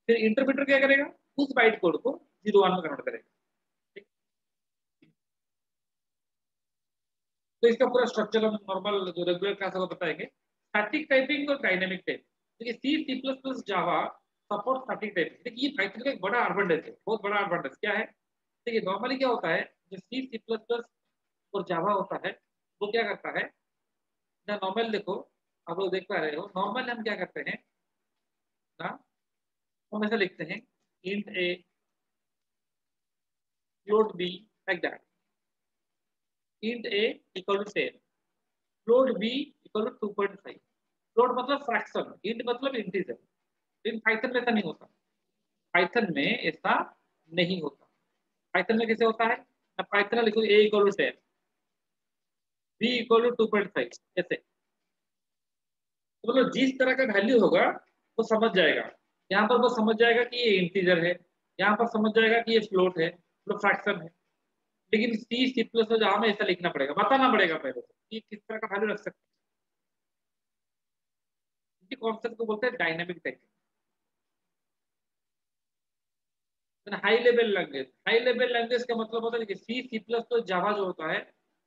A: फिर इंटरप्रेटर क्या करेगा? उस बाइट कोड को 0 1 में कन्वर्ट करेगा। ठीक? तो इसका पूरा स्ट्रक्चर हम नॉर्मल जो रेगुलर क्लास को बताएंगे। स्टैटिक टाइपिंग और डायनेमिक टाइपिंग। देखिए C++ जावा सपोर्ट स्टैटिक टाइपिंग। देखिए ये पाइथन का एक बड़ा एडवांटेज है, बहुत बड़ा एडवांटेज क्या है? देखिए नॉर्मली क्या होता है, जो C++ और जावा होता है वो क्या करता है ना, नॉर्मल देखो, आप लोग देख पा रहे हो, नॉर्मल हम क्या करते हैं ना, हम ऐसा लिखते हैं int a float b, like that, int a equal to 10, float b equal to 2.5। Float मतलब फ्रैक्शन, इंट मतलब इंटीजर। लेकिन पाइथन में ऐसा नहीं होता। पाइथन में ऐसा नहीं होता। पाइथन में कैसे होता है? पाइथन लिखो a equal to 10, b equal to 2.5 ऐसे। तो मतलब जिस तरह का वैल्यू होगा वो समझ जाएगा, यहाँ पर वो समझ जाएगा कि ये इंटीजर है, यहाँ पर समझ जाएगा कि ये फ्लोट है, फ्लोट फ्रैक्शन है। लेकिन सी सी प्लस में जहाँ में ऐसा लिखना पड़ेगा, बताना पड़ेगा पहले कि किस तरह का वैल्यू रख सकते हैं। इसी कॉन्सेप्ट को बोलते हैं dynamic technique, high level language. High level language का मतलब होता है कि सी सी प्लस तो जावा जो होता है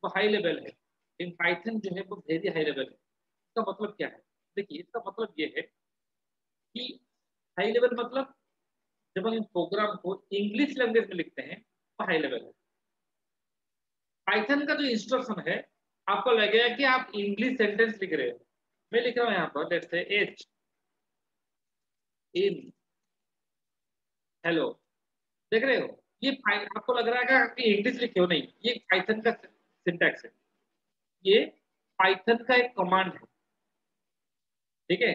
A: वो हाई लेवल है, लेकिन पाइथन जो है वो वेरी हाई लेवल है। इसका मतलब क्या है? देखिए, इसका मतलब ये है कि हाई लेवल मतलब जब हम प्रोग्राम को इंग्लिश लैंग्वेज में लिखते हैं तो हाई लेवल है। पाइथन का जो इंस्ट्रक्शन है, आपको लगेगा कि आप इंग्लिश सेंटेंस लिख रहे हो। मैं लिख रहा हूँ यहाँ पर let's say H in hello, देख रहे हो? ये आपको लग रहा है कि इंग्लिश लिखे हो, नहीं, ये पाइथन का सिंटैक्स है। ये पाइथन का एक कमांड है, ठीक है?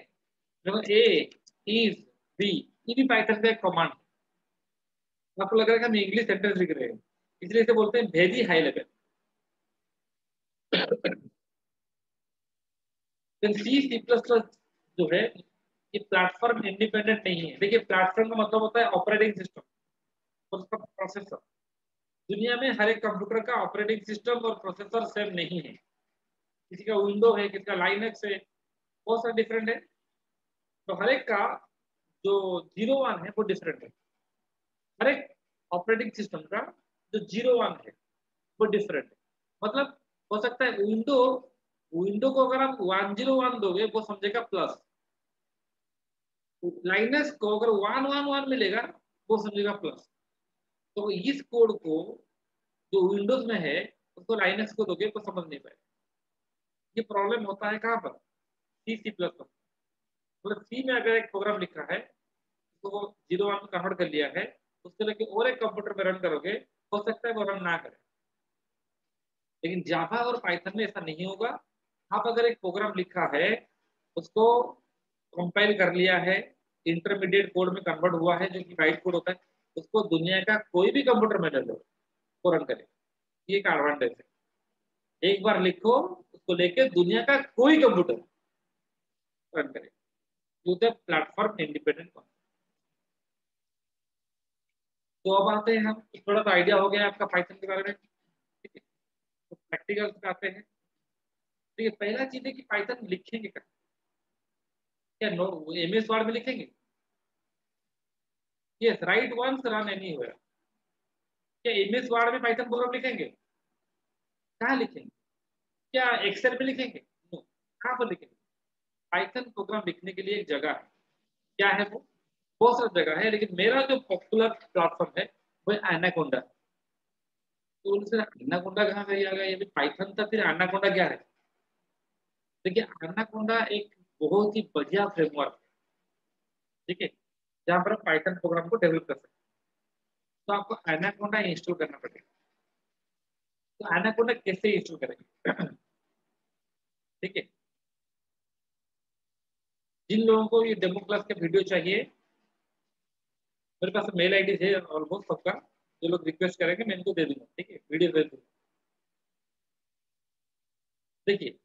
A: ए इज बी, ये भी पाइथन का एक कमांड है। आपको लग रहा है कि हम इंग्लिश सेंटेंस लिख रहे हैं, इसलिए इसे बोलते हैं वेरी हाई लेवल। सी सी प्लस प्लस जो है ये प्लेटफॉर्म इंडिपेंडेंट नहीं है। देखिए, प्लेटफॉर्म का मतलब होता है ऑपरेटिंग सिस्टम और उसका प्रोसेसर। दुनिया में हर एक कंप्यूटर का ऑपरेटिंग सिस्टम और प्रोसेसर सेम नहीं है। किसी का विंडो है, किसी का लाइनक्स है, बहुत सारे डिफरेंट है। तो हर एक का जो 01 है वो डिफरेंट है। हर एक ऑपरेटिंग सिस्टम का जो 01 है वो डिफरेंट है। मतलब हो सकता है विंडो विंडो को अगर आप 101 दोगे वो समझेगा प्लस, लाइनस को अगर 111 मिलेगा वो समझेगा प्लस। तो इस कोड को जो विंडोज में है उसको लाइनक्स को दोगे तो समझ नहीं पाएगा। ये प्रॉब्लम होता है कहाँ पर? सी सी प्लस पर। मतलब सी में अगर एक प्रोग्राम लिखा है तो वो 01 में कन्वर्ट कर लिया है, उसको लेके और एक कंप्यूटर में रन करोगे, हो सकता है वो रन ना करे। लेकिन जावा और पाइथन में ऐसा नहीं होगा। आप अगर एक प्रोग्राम लिखा है, उसको कंपाइल कर लिया है, इंटरमीडिएट कोड में कन्वर्ट हुआ है जो कि राइट कोड होता है, उसको दुनिया का कोई भी कंप्यूटर में डालो वो रन करे। ये एक एडवांटेज है। एक बार लिखो, उसको लेके दुनिया का कोई कंप्यूटर रन करे। ये प्लेटफॉर्म इंडिपेंडेंट। तो अब आते हैं हम, थोड़ा सा आइडिया हो गया आपका पाइथन के बारे में, ठीक है? तो प्रैक्टिकल पे आते हैं। देखिए, पहला चीज है कि पाइथन लिखेंगे क्या? क्या नो एमएस वर्ड में लिखेंगे? Yes, write once run anywhere. क्या एमएस वर्ड में पाइथन प्रोग्राम लिखेंगे? कहाँ लिखेंगे? क्या एक्सेल में लिखेंगे? नो। कहाँ पर लिखेंगे? पाइथन प्रोग्राम लिखने के लिए एक जगह है। क्या है वो? बहुत सारी जगह है, लेकिन मेरा जो पॉपुलर प्लेटफॉर्म है वो है एनाकोंडा। तो उनसे एनाकोंडा कहाँ से आ गया? ये भी पाइथन था, फिर एनाकोंडा क्या है? देखिए, एनाकोंडा एक बहुत ही बढ़िया फ्रेमवर्क है, ठीक है, जहाँ पर आप पाइथन प्रोग्राम को डेवलप कर सकते हैं। तो आपको एनाकोंडा इंस्टॉल करना पड़ेगा। तो एनाकोंडा कैसे इंस्टॉल करेंगे? ठीक है, जिन लोगों को ये डेमो क्लास के वीडियो चाहिए, मेरे पास मेल आईडी है ऑलमोस्ट सबका। जो लोग रिक्वेस्ट करेंगे मैं इनको दे दूंगा, ठीक है, वीडियो दे दूंगा। देखिए,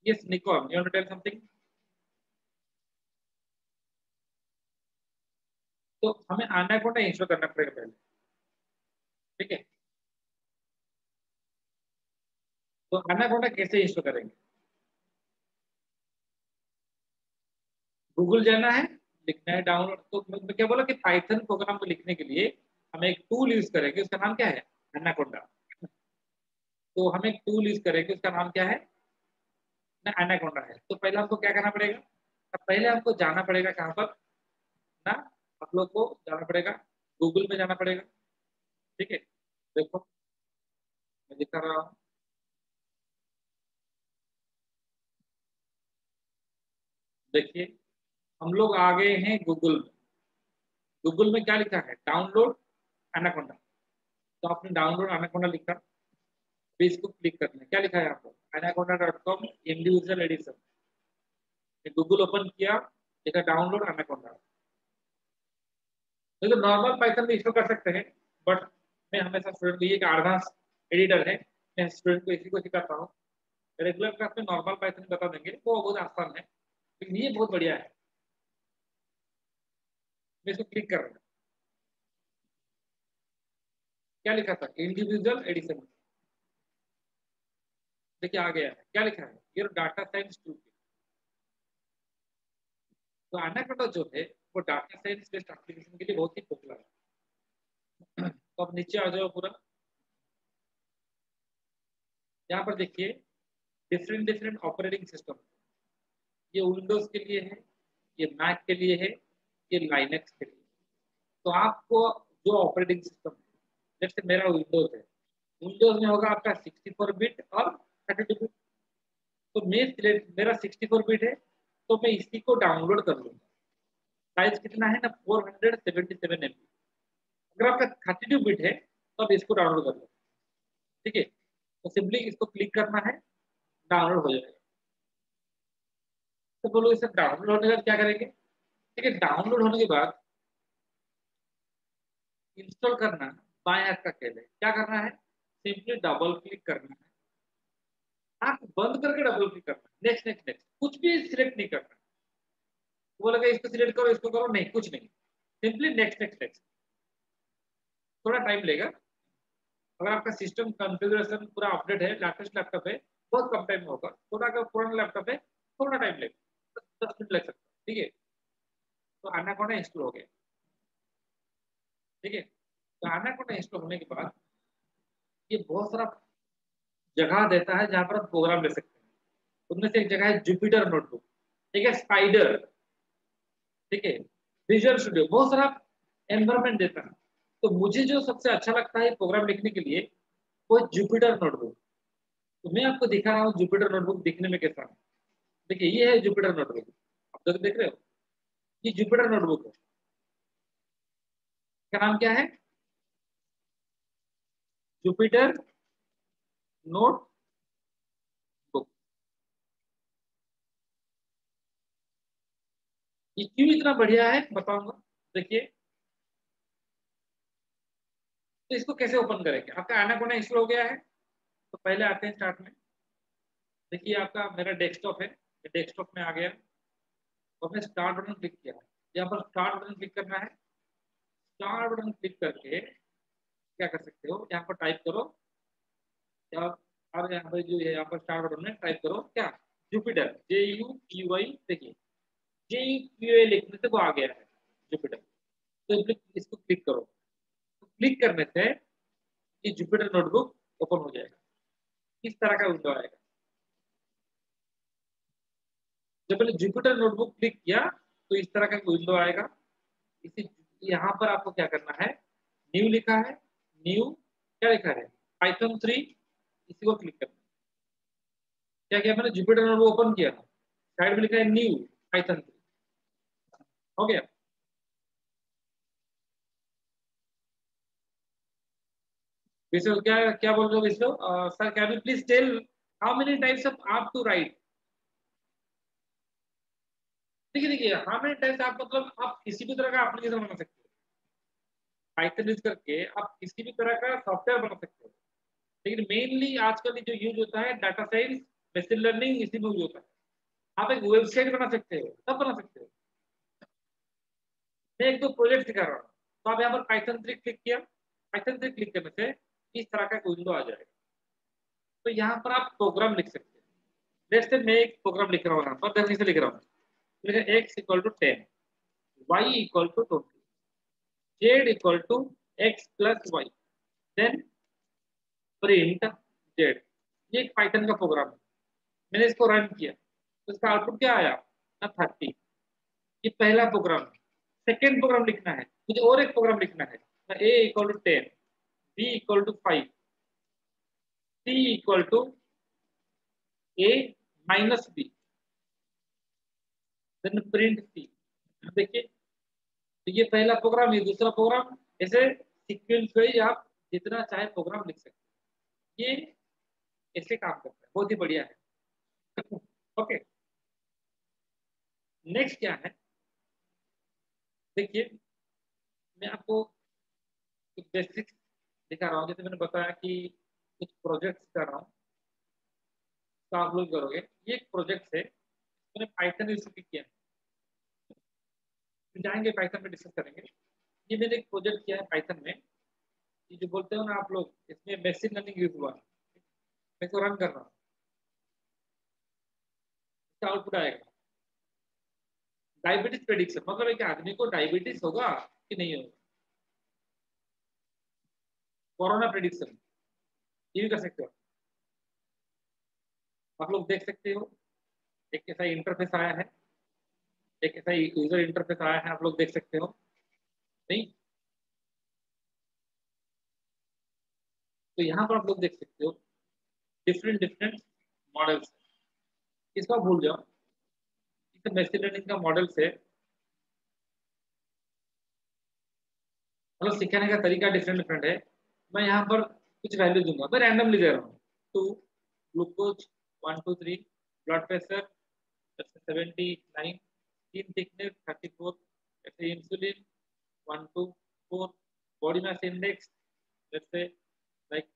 A: yes Nikon, you want to tell something? तो हमें एनाकोंडा इंस्टॉल करना पड़ेगा पहले, ठीक है? तो एनाकोंडा कैसे इंस्टॉल करेंगे? गूगल जाना है, लिखना है डाउनलोड। तो मैं क्या बोला कि पाइथन प्रोग्राम को लिखने के लिए हम एक टूल यूज करेंगे, उसका नाम क्या है? एनाकोंडा। तो हम एक टूल यूज करेंगे, उसका नाम क्या है? ना एनाकोंडा है। तो पहले हमको क्या करना पड़ेगा? अब पहले हमको जाना पड़ेगा कहाँ पर ना, आप लोग को जाना पड़ेगा, गूगल में जाना पड़ेगा, ठीक है? देखो, मैं दिखा रहा हूँ। देखिए, हम लोग आ गए हैं गूगल में। गूगल में क्या लिखा है? Download anaconda. तो आपने डाउनलोड एनाकोंडा लिखा, फिर इसको क्लिक करना है। क्या लिखा है यहाँ पर? एनाकोंडा.com इंडिविजुअल एडिशन। गूगल ओपन किया, लिखा डाउनलोड एनाकोंडा। तो नॉर्मल पाइथन भी इंस्टॉल कर सकते हैं, बट मैं हमेशा स्टूडेंट को, ये एक एडवांस एडिटर है, मैं स्टूडेंट को इसी को सिखाता हूँ। रेगुलर क्लास में नॉर्मल पाइथन बता देंगे, वो बहुत आसान है, लेकिन ये बहुत बढ़िया है। मैं इसको क्लिक कर रहा हूँ, क्या लिखा था, इंडिविजुअल एडिशन। देखिए आ गया है, क्या लिखा है, ये डाटा साइंस 2। तो एनाकोंडा जो है वो डाटा साइंस बेस्ड एप्लीकेशन के लिए बहुत ही पॉपुलर है। तो अब नीचे आ जाओ पूरा, यहाँ पर देखिए डिफरेंट डिफरेंट ऑपरेटिंग सिस्टम। ये विंडोज के लिए है, ये मैक के लिए है, ये लाइनक्स के लिए। तो आपको जो ऑपरेटिंग सिस्टम, जैसे मेरा विंडोज है, विंडोज में होगा आपका 64 बिट और 32 बिट। तो मैं सिलेक्ट, मेरा 64 बिट है, तो मैं इसी को डाउनलोड कर लूंगा। साइज कितना है ना, 477 MB। अगर आपका 32 बिट है तो आप इसको डाउनलोड कर लो। ठीक है, तो सिंपली इसको क्लिक करना है, डाउनलोड हो जाएगा। तो बोलो इसे डाउनलोड होने के बाद क्या करेंगे। ठीक है, डाउनलोड होने के बाद इंस्टॉल करना बाएं हाथ का खेल है। क्या करना है, सिंपली डबल क्लिक करना है, आंख बंद करके डबल क्लिक करना है, नेक्स्ट नेक्स्ट नेक्स्ट, कुछ भी सिलेक्ट नहीं करना। वो लगा इसको सिलेक्ट करो, इसको करो, नहीं कुछ नहीं, सिंपली नेक्स्ट नेक्स्ट नेक्स्ट। थोड़ा टाइम लेगा। अगर आपका सिस्टम कॉन्फ़िगरेशन पूरा अपडेट है, लेटेस्ट लैपटॉप है, बहुत कम टाइम में होगा। थोड़ा अगर पुराना लैपटॉप है, थोड़ा टाइम लगेगा, 10 मिनट लग सकता है। ठीक है, तो एनाकोंडा इंस्टॉल हो गया। ठीक है, तो एनाकोंडा इंस्टॉल होने के बाद ये बहुत सारा जगह देता है जहां पर आप प्रोग्राम ले सकते हैं। उनमें से एक जगह है जुपिटर नोटबुक, ठीक है, स्पाइडर, ठीक है, विजुअल स्टूडियो, बहुत सारा एनवायरमेंट देता है। तो मुझे जो सबसे अच्छा लगता है प्रोग्राम लिखने के लिए, वो जुपिटर नोटबुक। तो मैं आपको दिखा रहा हूँ जुपिटर नोटबुक दिखने में कैसा है। देखिए ये है जुपिटर नोटबुक, आप तो देख रहे हो, ये जुपिटर नोटबुक है। क्या नाम क्या है, जुपिटर नोटबुक। ये क्यों इतना बढ़िया है बताऊंगा। देखिए, तो इसको कैसे ओपन करेंगे। आपका एनाकोंडा इंस्टॉल हो गया है, तो पहले आते हैं स्टार्ट में। देखिए आपका मेरा डेस्कटॉप है, डेस्कटॉप में आ गया और मैं स्टार्ट बटन क्लिक किया। यहाँ पर स्टार्ट बटन क्लिक करना है। स्टार्ट बटन क्लिक करके क्या कर सकते हो, यहाँ पर टाइप करो, या और यहाँ पर जो है, यहाँ पर स्टार्ट बटन में टाइप करो क्या, जुपिटर, JUPY। देखिए JUPY लिखने से वो आ गया है जुपिटर। तो इसको क्लिक करो। तो क्लिक करने से ये जुपिटर नोटबुक ओपन हो जाएगा। इस तरह का विंडो आएगा। जब मैंने जुपिटर नोटबुक क्लिक किया तो इस तरह का विंडो आएगा। इसी यहाँ पर आपको क्या करना है, न्यू लिखा है, न्यू क्या लिखा है, पाइथन 3, इसी को क्लिक करना है। क्या किया मैंने, जुपिटर नोटबुक ओपन किया, साइड में लिखा है न्यू पाइथन 3, हो गया। विश्व क्या क्या बोल रहे हो Vishwa, sir can you please tell how many types of आप टू राइट। देखिए देखिए, हाउ मेनी टाइप्स आप मतलब आप किसी भी तरह का एप्लीकेशन बना सकते हो। पाइथन यूज करके आप किसी भी तरह का सॉफ्टवेयर बना सकते हो। लेकिन मेनली आजकल जो यूज होता है डाटा साइंस, मशीन लर्निंग, इसी में यूज होता है। आप एक वेबसाइट बना सकते हो, सब बना सकते हो। मैं एक दो प्रोजेक्ट दिखा रहा हूँ। तो आप यहाँ पर पाइथन 3 क्लिक किया, पाइथन 3 क्लिक करने से इस तरह का विंडो आ जाएगा। तो यहाँ पर आप प्रोग्राम लिख सकते हैं। जैसे मैं एक प्रोग्राम लिख रहा हूँ, यहाँ पर ध्यान से लिख रहा हूँ, x = 10, y = 20, z = x + y, then print z. ये एक पाइथन का प्रोग्राम है। मैंने इसको रन किया तो इसका आउटपुट क्या आया ना, 30। ये पहला प्रोग्राम है। सेकेंड प्रोग्राम लिखना है मुझे, और एक प्रोग्राम लिखना है, a = 10, b = 5, c = a - b, then print सी। देखिए, तो ये पहला प्रोग्राम, ये दूसरा प्रोग्राम, ऐसे सीक्वेंस वाइज आप जितना चाहे प्रोग्राम लिख सकते हैं। ये ऐसे काम करता है, बहुत ही बढ़िया है। ओके, नेक्स्ट क्या है, देखिए मैं आपको कुछ बेसिक्स दिखा रहा हूँ। जैसे मैंने बताया कि कुछ प्रोजेक्ट्स कर रहा हूँ, तो आप लोग करोगे। ये एक प्रोजेक्ट है, मैंने पाइथन यूज किया है। फिर जाएंगे पाइथन में डिस्कस करेंगे। ये मैंने एक प्रोजेक्ट किया है पाइथन में, ये जो बोलते हो ना आप लोग, इसमें मशीन लर्निंग यूज हुआ, मैं इसको रन कर रहा हूँ, इसका आउटपुट आएगा डायबिटीज प्रेडिक्शन, मतलब एक आदमी को डायबिटीज होगा कि नहीं होगा। कोरोना प्रेडिक्शन ये भी कर सकते हो आप लोग, देख सकते हो एक ऐसा इंटरफेस आया है, एक ऐसा यूजर इंटरफेस आया है, आप लोग देख सकते हो नहीं। तो यहाँ पर आप लोग देख सकते हो डिफरेंट डिफरेंट मॉडल्स, इसको भूल जाओ, इस मशीन लर्निंग का मॉडल से मतलब सिखाने का तरीका डिफरेंट डिफरेंट है। मैं यहाँ पर कुछ वैल्यू दूंगा, मैं रैंडमली दे रहा हूँ, to glucose 1 2 3, blood pressure 79, skin thickness 34, ऐसे insulin 1 2 4, body mass index let's say like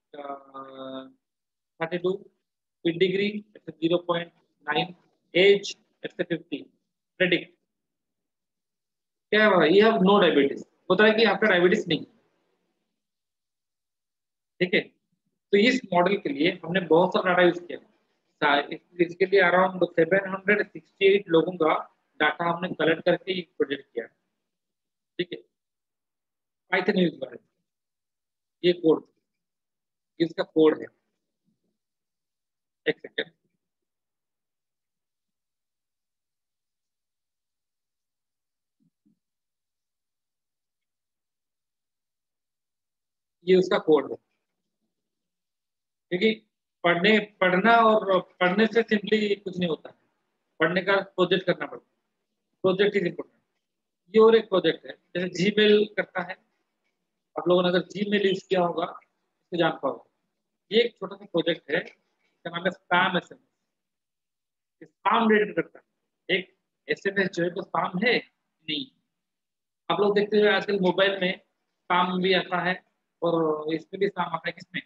A: 32, pedigree it's a 0.9, age it's a 50, predict क्या है भाई, ये अब नो डायबिटीज होता है कि आपका डायबिटीज नहीं, ठीक है। तो इस मॉडल के लिए हमने बहुत सारा डाटा यूज किया, इसके लिए अराउंड 768 लोगों का डाटा हमने कलेक्ट करके प्रोजेक्ट किया, ठीक है। पाइथन यूज हुआ है, ये कोड, इसका कोड है, एक सेकेंड, ये उसका कोड है, क्योंकि पढ़ना और पढ़ने से सिंपली कुछ नहीं होता है, पढ़ने का प्रोजेक्ट करना पड़ता है, प्रोजेक्ट इज इम्पोर्टेंट। ये और एक प्रोजेक्ट है, जैसे जीमेल करता है, आप लोगों ने अगर जीमेल यूज किया होगा तो जान पाओगे, ये एक छोटा सा प्रोजेक्ट है, इसका नाम है स्पैम एसएमएस, स्पैम रिडर करता है, एक एसएमएस जो है तो स्पैम है नहीं। आप लोग देखते हुए आजकल मोबाइल में स्पैम भी आता है, और इसमें भी स्पैम आता है, किसमें,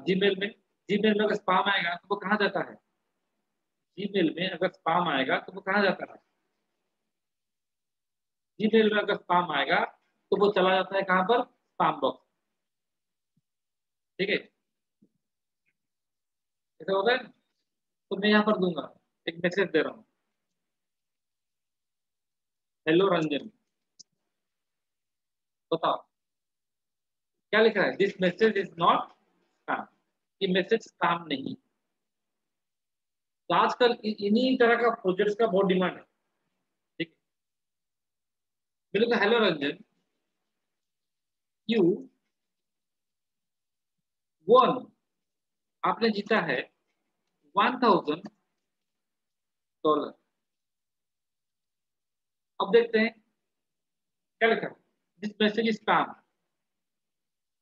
A: जीमेल में। जीमेल में अगर स्पैम आएगा तो वो कहाँ जाता है, जीमेल में अगर स्पैम आएगा तो वो कहाँ जाता है, जीमेल में अगर स्पैम आएगा तो वो चला जाता है कहाँ पर, स्पैम बॉक्स, ठीक है। ऐसा होता है ना? तो मैं यहाँ पर दूंगा, एक मैसेज दे रहा हूँ, हेलो रंजन, बताओ क्या लिखा है, this message is not spam, ये मैसेज स्पैम नहीं। तो आजकल इन्हीं तरह का प्रोजेक्ट्स का बहुत डिमांड है, ठीक है। बिल्कुल, हेलो रंजन, यू वन, आपने जीता है $1000। अब देखते हैं क्या लिखा है, दिस मैसेज इज स्पैम,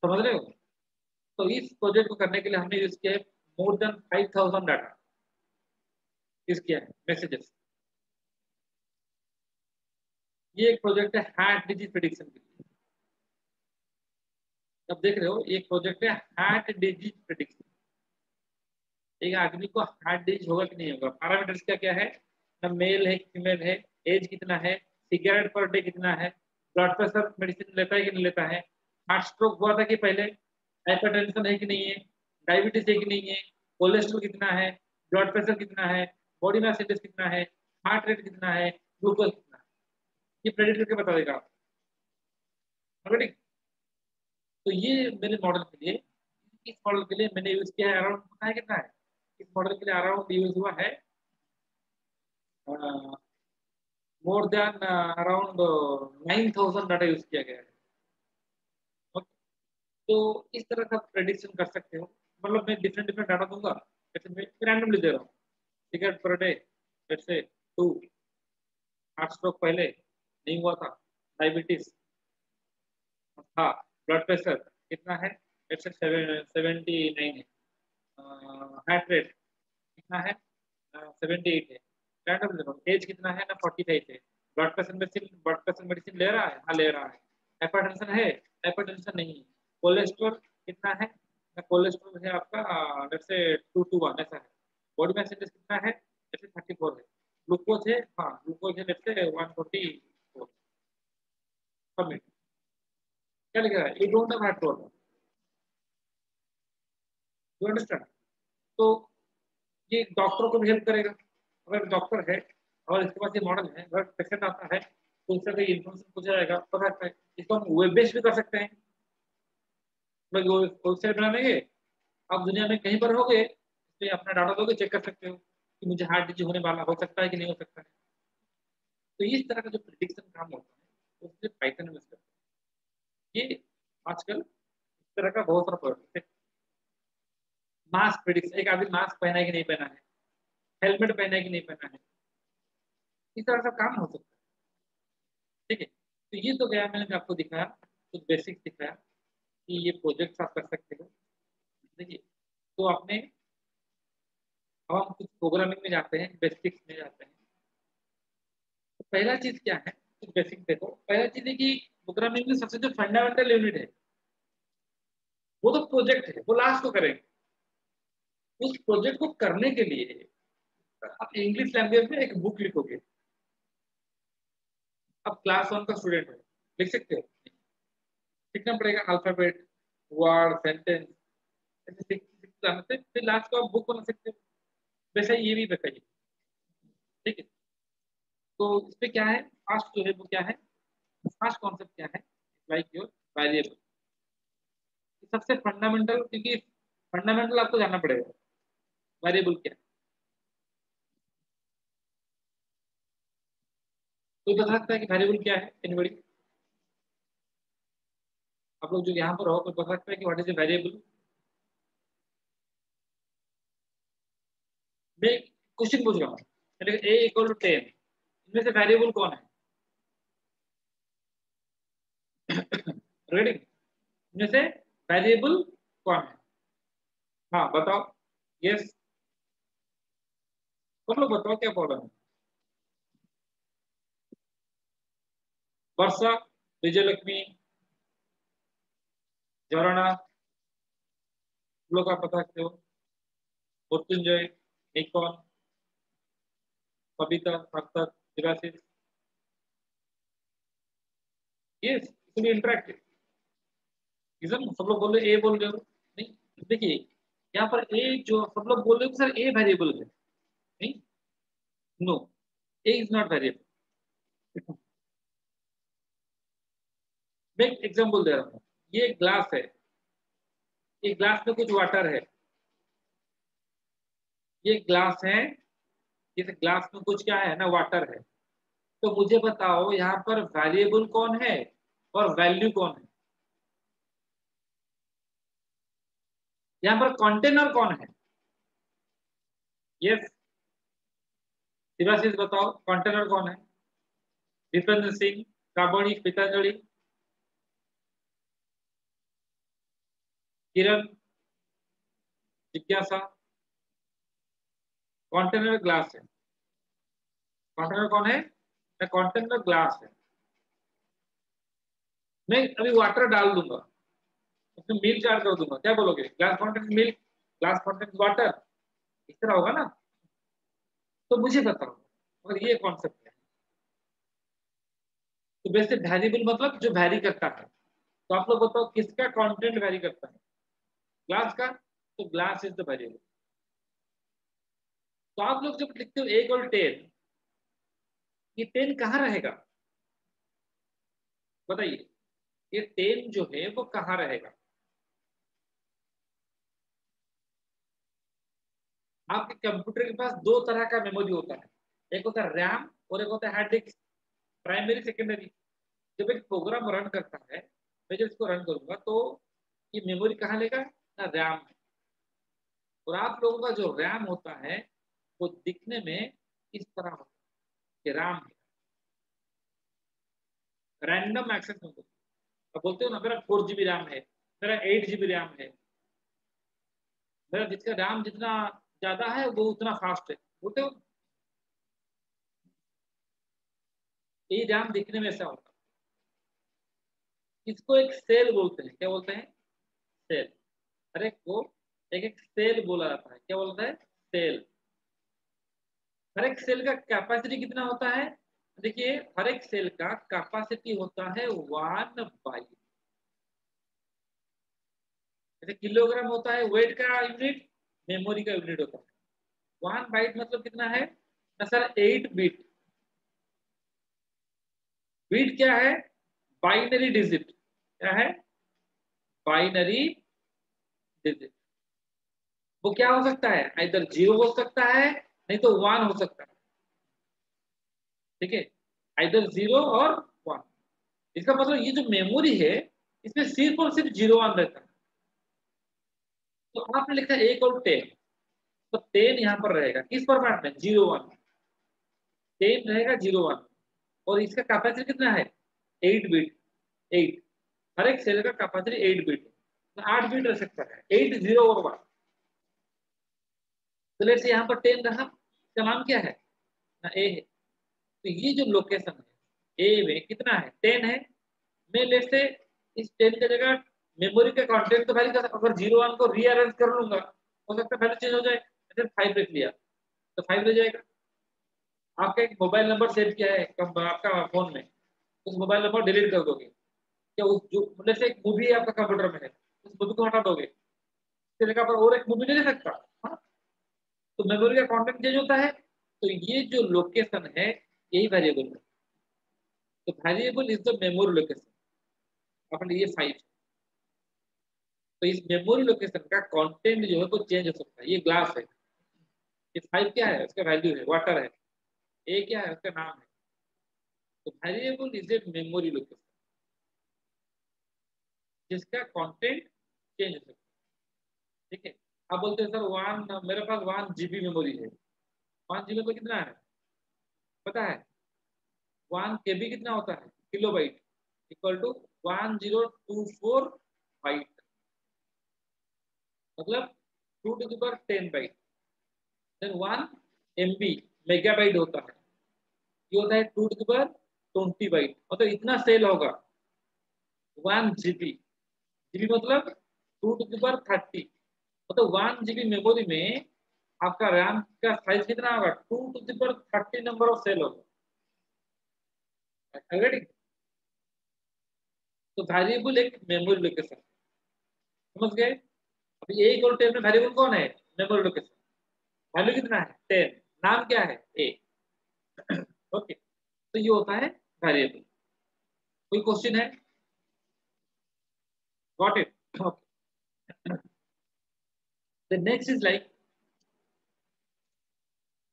A: समझ रहे हो। तो इस प्रोजेक्ट को करने के लिए हमने यूज किया है मोर देन 5000 डाटा यूज किया है, मैसेजेस। ये एक प्रोजेक्ट है हार्ट डिजीज प्रेडिक्शन के लिए, अब देख रहे हो, एक प्रोजेक्ट है हार्ट डिजीज प्रेडिक्शन, एक आदमी को हार्ट डिजीज होगा कि नहीं होगा, पैरामीटर्स क्या क्या है ना, मेल है फीमेल है, एज कितना है, सिगरेट पर डे कितना है, ब्लड प्रेशर मेडिसिन लेता है कि नहीं लेता है, हार्ट स्ट्रोक हुआ था कि पहले, हाइपरटेंशन है कि नहीं है, डायबिटीज है कि नहीं है, कोलेस्ट्रॉल कितना है, ब्लड प्रेशर कितना है, बॉडी मास इंडेक्स कितना है, हार्ट रेट कितना है, ग्लूकोज कितना है, ये प्रेडिक्ट करके बता देगा आपको, ठीक। तो ये मेरे मॉडल के लिए, इस मॉडल के लिए मैंने यूज किया है अराउंड, पता है कितना है, इस मॉडल के लिए अराउंड यूज हुआ है more than around 9000 data use किया गया है। Okay? तो इस तरह का प्रेडिक्शन कर सकते हो, मतलब मैं डिफरेंट डिफरेंट डाटा दूंगा, जैसे मैं रैंडमली दे रहा हूँ, cigarette per day let's say 2, heart stroke पहले नहीं हुआ था, डायबिटीज था, ब्लड प्रेशर कितना है, लेट्स से 79 है, हार्ट रेट कितना है, 78 है, रैंडम ले लो, एज कितना है ना, 45 है, ब्लड प्रेशर मेडिसिन ले रहा है, हाँ ले रहा है, हाइपरटेंशन है, हाइपरटेंशन नहीं है, कोलेस्ट्रॉल कितना है ना, कोलेस्ट्रॉल है आपका लेट्स से 2 to 1 ऐसा है, बॉडी मास इंडेक्स कितना है, जैसे 34 है, ग्लूकोज है, हाँ ग्लूकोज है लेट्स से 144, सबमिट, क्या लिखा है, you don't have heart problem, you understand. तो ये डॉक्टर को भी हेल्प करेगा। अगर डॉक्टर है और इसके पास ये मॉडल है, अगर पेशेंट आता है तो उससे कोई इन्फॉर्मेशन पूछा जाएगा, पता है इसको हम वेब बेस्ड भी कर सकते हैं। वेबसाइट बना देंगे, आप दुनिया में कहीं पर होगे इसमें अपना डाटा दोगे, चेक कर सकते हो कि मुझे हार्ट डिजीज होने वाला हो सकता है कि नहीं हो सकता है। तो इस तरह का जो प्रिडिक्शन काम होता है उससे पाइथन में यूज करते हैं। ये आजकल इस तरह का बहुत सारा प्रोडक्ट है। मास्क प्रिडिक्शन, एक आदमी मास्क पहना है कि नहीं पहना है, हेलमेट पहना है कि नहीं पहना है, इस तरह का काम हो सकता है। ठीक है, तो ये तो गया, मैंने आपको दिखाया, कुछ बेसिक्स दिखाया कि ये प्रोजेक्ट आप कर सकते हो। देखिए, तो आपने, अब हम कुछ प्रोग्रामिंग में जाते हैं, बेसिक्स में जाते हैं। तो पहला चीज क्या है, कुछ बेसिक देखो। पहला चीज है कि प्रोग्रामिंग में सबसे जो फंडामेंटल यूनिट है वो तो प्रोजेक्ट है, वो लास्ट को करेंगे। उस प्रोजेक्ट को करने के लिए आप इंग्लिश लैंग्वेज में एक बुक लिखोगे। अब क्लास 1 का स्टूडेंट हो, लिख सकते हो, लिखना पड़ेगा अल्फाबेट, वर्ड, सेंटेंस, ऐसे जाना से फिर लास्ट को आप बुक बना सकते हो। वैसे ही ये भी बताइए। ठीक है, तो इस पे क्या है, फर्स्ट जो है वो क्या है, फर्स्ट कॉन्सेप्ट क्या है, लाइक योर वेरिएबल। सबसे फंडामेंटल, क्योंकि फंडामेंटल आपको जानना पड़ेगा वेरिएबल क्या है। कोई बता सकता है कि वेरिएबल क्या है? एनीबॉडी? आप लोग जो यहाँ पर हो, कोई बता सकता है कि व्हाट इज ए वेरिएबल? मैं क्वेश्चन पूछ रहा हूँ, ए इक्वल टू 10, इनमें से वेरिएबल कौन है? रेडी? इनमें से वेरिएबल कौन है? हाँ बताओ। यस, सब लोग बताओ क्या प्रॉब्लम है। वर्षा, विजयलक्ष्मी, झरना, लोग आप बता सकते हो। मृत्युंजय, निकॉन, बबीता, अख्तर, देवाशीष। यस, इसलिए इंटरेक्टिव। रीजन सब लोग बोल रहे ए बोल रहे हो, नहीं देखिए, यहाँ पर ए जो सब लोग बोल रहे हो सर ए वेरिएबल है, नहीं, no, a is not variable. मैं एक एग्जाम्पल दे रहा हूँ, ये ग्लास है, ये ग्लास में कुछ वाटर है, ये ग्लास है, ये ग्लास में कुछ क्या है ना, वाटर है। तो मुझे बताओ यहाँ पर वेरिएबल कौन है और वैल्यू कौन है? यहाँ पर कंटेनर कौन है? यस, शिवाशीष बताओ कंटेनर कौन है? दीपेंद्र सिंह, काबड़ी, पीतांजलि, किरण, जिज्ञासा। कंटेनर ग्लास है। कंटेनर कौन है? कंटेनर ग्लास है। मैं अभी वाटर डाल दूंगा, उसमें मिल्क ऐड कर दूंगा, क्या बोलोगे? Glass content milk, glass content water, इस तरह होगा ना? तो मुझे बताओ, अगर ये कॉन्सेप्ट है तो वैसे वेरिएबल मतलब जो वैरी करता है। तो आप लोग बताओ किसका कंटेंट वैरी करता है? ग्लास का, तो ग्लास इज द वेरिएबल। तो आप लोग जब लिखते हो 1 और 10, ये 10 कहाँ रहेगा बताइए? ये 10 जो है वो कहाँ रहेगा? आपके कंप्यूटर के पास दो तरह का मेमोरी होता है, एक होता है रैम और एक होता है हार्ड डिस्क, प्राइमरी सेकेंडरी। जब एक प्रोग्राम रन करता है, मैं जब इसको रन करूंगा तो ये मेमोरी कहाँ लेगा ना, रैम में। और आप लोगों का जो रैम होता है वो दिखने में इस तरह होता है कि रैम है, रैंडम एक्सेस मेमोरी। अब बोलते हो ना मेरा 4 GB रैम है, मेरा 8 GB रैम है, मेरा जिसका रैम जितना ज्यादा है वो उतना फास्ट है, बोलते हो। ये रैम दिखने में ऐसा होता है। इसको एक सेल बोलते हैं, क्या बोलते हैं? सेल। हर एक को एक एक सेल बोला जाता है, क्या बोलता है? सेल। हर एक सेल का कैपेसिटी कितना होता है? देखिए, हर एक सेल का कैपेसिटी होता है 1 बाइट। जैसे किलोग्राम होता है वेट का यूनिट, मेमोरी का यूनिट होता है। 1 बाइट मतलब कितना है ना सर? 8 बिट। बिट क्या है? Binary digit. क्या है? Binary digit. वो क्या हो सकता है? इधर 0 हो सकता है, नहीं तो 1 हो सकता है। ठीक है, इधर 0 और 1। इसका मतलब ये जो मेमोरी है इसमें सिर्फ और सिर्फ 0 1 रहता है। तो आपने लिखा 1 और 10, तो 10 यहाँ पर रहेगा किस फॉर्मेट में? 0 1। 10 रहेगा 0 1। और इसका कैपेसिटी कितना है? 8 बिट। 8। हर एक सेल का कैपेसिटी 8 बिट, 8 बिट रह सकता है। 8 0 और 1। तो लेट्स से यहाँ पर 10 रहा, इसका नाम क्या है ना? ए है। तो ये जो लोकेशन है ए में कितना है? 10 है। मैं लेट्स से इस 10 की जगह मेमोरी का कंटेंट तो वैल्यू अगर 0 1 को रीअरेंज कर लूंगा, हो सकता है वैल्यू चेंज हो जाए। जैसे 5 लिख लिया तो 5 रह जाएगा। आपका एक मोबाइल नंबर सेव किया है आपका फोन में, उस मोबाइल नंबर डिलीट कर दोगे क्या? उस जो मतलब से एक मूवी आपका कंप्यूटर में है, उस मूवी को हटा दोगे, उसकी जगह पर और एक मूवी नहीं ले सकता। हाँ? तो मेमोरी का कंटेंट चेंज होता है। तो ये जो लोकेशन है यही वेरिएबल है। तो variable is the memory location. अपने ये 5। तो इस मेमोरी लोकेशन का कंटेंट जो है वो चेंज हो सकता है। ये ग्लास है, ये 5 क्या है? उसका वैल्यू है वाटर है। ए क्या है? उसका नाम है। तो variable is a memory location जिसका कंटेंट चेंज हो सकता है। ठीक है। आप बोलते हैं सर वन मेरे पास 1 GB मेमोरी है। 1 GB में कितना है पता है? 1 KB कितना होता है? किलोबाइट इक्वल टू 1024 बाइट, मतलब 2 to the power 10 byte. Then 1 MB megabyte होता है, ये होता है 2 to the power 20 बाइट। मतलब इतना सेल होगा 1 GB। जीबी मतलब 2 to the power 30। मतलब 1 GB मेमोरी में आपका रैम का साइज कितना होगा? 2 to the power 30 number of cell होगा। Already? तो वेरिएबल एक मेमोरी लोकेशन, समझ गए? अभी 1 और 10 में वेरिएबल कौन है? Memory location. वैल्यू कितना है? 10। नाम क्या है? ए। ओके, तो ये होता है वेरिएबल। कोई क्वेश्चन है? Got it? The next is like,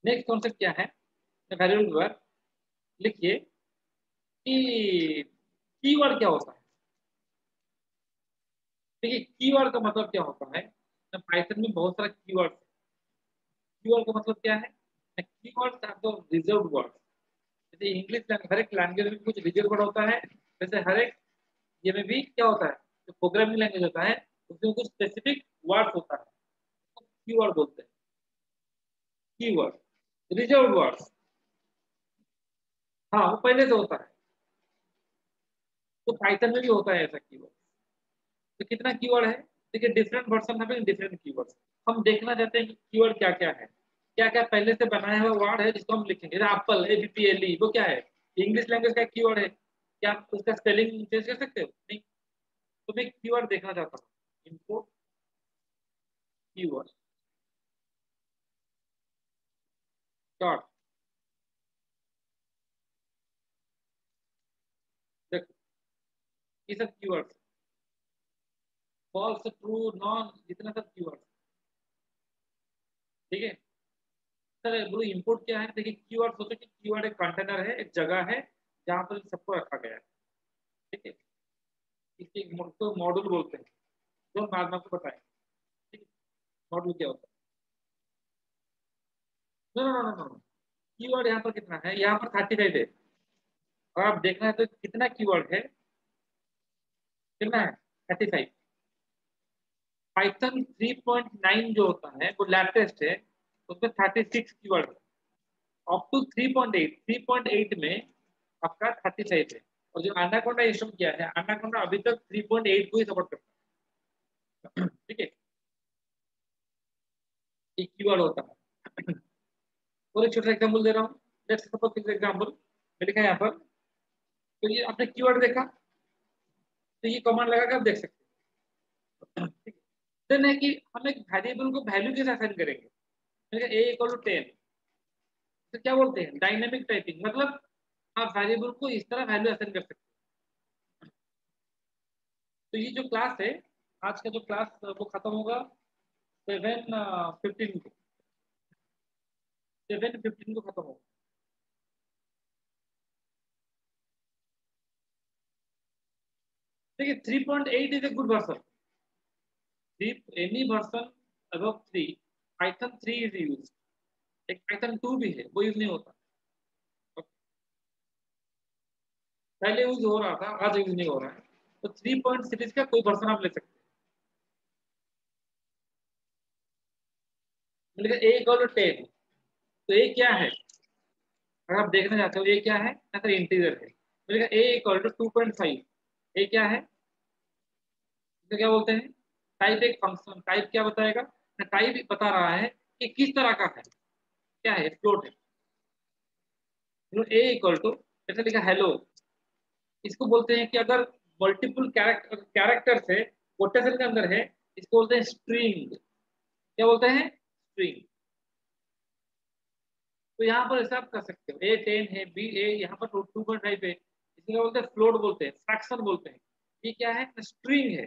A: next concept क्या है वेरिएबल पर? लिखिए कि कीवर्ड क्या होता है। देखिए कीवर्ड का मतलब क्या होता है, पाइथन में बहुत सारा कीवर्ड। कीवर्ड का मतलब क्या है? Keywords are the reserved words. जैसे इंग्लिश हर एक लैंग्वेज में कुछ रिजर्व वर्ड होता है, वैसे हर एक ये में भी क्या होता है? जो प्रोग्रामिंग लैंग्वेज होता है उसमें कुछ स्पेसिफिक वर्ड्स होता है, कीवर्ड बोलते हैं। Keyword reserve words. हाँ वो पहले से होता है, तो पाइथन में भी होता है ऐसा कीवर्ड। तो कितना कीवर्ड है? देखिए डिफरेंट वर्जन में डिफरेंट कीवर्ड्स। हम देखना चाहते हैं कि कीवर्ड क्या क्या है, क्या क्या पहले से बनाया हुआ वर्ड है जिसको हम लिखेंगे। एप्पल APPLE वो क्या है? इंग्लिश लैंग्वेज का कीवर्ड है। क्या आप उसका स्पेलिंग चेंज कर सकते हो? नहीं। तो मैं कीवर्ड देखना चाहता हूँ। इनको कीवर्ड डॉट, देखो ये सब कीवर्ड, फॉल्स ट्रू नॉन, जितना सब कीवर्ड। ठीक है सर, बोलो इनपुट क्या है? देखिए कीवर्ड सोचो कि कीवर्ड एक कंटेनर है, एक जगह है जहाँ पर सबको रखा गया है। ठीक है, इसी को मॉड्यूल बोलते हैं, जो बाद में आपको बताएं। ठीक है, मॉड्यूल क्या होता है? No no no no, keyword यहाँ पर कितना है? यहाँ पर 35 है। और आप देखना है तो कितना कीवर्ड है? कितना है? 35। पाइथन 3.9 जो होता है वो लेटेस्ट है, उसमें 36 कीवर्ड। अप टू 3.8, 3.8 में आपका 36 है। और जो एनाकोंडा इशू किया है, एनाकोंडा अभी तक 3.8 को ही सपोर्ट करता है। ठीक है, एक कीवर्ड होता है। और एक छोटा एग्जांपल दे रहा हूँ। लेट्स सपोज एग्जांपल मैं लिखा है यहाँ पर। तो ये आपने कीवर्ड देखा, तो ये कमांड लगा कर आप देख सकते हैं। ठीक है, देन है कि हम एक वेरिएबल को वैल्यू कैसे असाइन करेंगे। ए इक्वल टू 10, तो क्या बोलते हैं डायनेमिक टाइपिंग, मतलब आप वेरिएबल को इस तरह वैल्यू असाइन कर सकते हैं। तो ये जो क्लास है, आज का जो क्लास वो खत्म होगा 7:15 को, 7:15 को खत्म होगा। देखिए 3.8 is a good version, any version above 3, Python 3 is use, एक पाइथन 2 भी है वो यूज नहीं होता, पहले यूज हो रहा था आज यूज नहीं हो रहा है। तो 3 पॉइंट सीरीज का कोई वर्जन आप ले सकते हैं। मतलब ए इक्वल टू 10, तो ए क्या है, अगर आप देखना चाहते हो ए क्या है, या तो इंटीजर है। मतलब ए इक्वल टू 2.5, ए क्या है, तो क्या बोलते हैं टाइप, एक फंक्शन टाइप क्या बताएगा, टाइप बता रहा है कि किस तरह का है, क्या है फ्लोट है। ए इक्वल टू जैसे लिखा हेलो, इसको बोलते हैं कि अगर मल्टीपल कैरेक्टर है कोटेशन के अंदर है, इसको बोलते हैं स्ट्रिंग। क्या बोलते हैं, स्ट्रिंग। तो यहाँ पर ऐसा आप कर सकते हो, ए 10 है, बी ए यहाँ पर 2.5 है, इसको क्या बोलते हैं फ्लोट बोलते हैं, फ्रैक्शन बोलते हैं। ये क्या है, स्ट्रिंग है।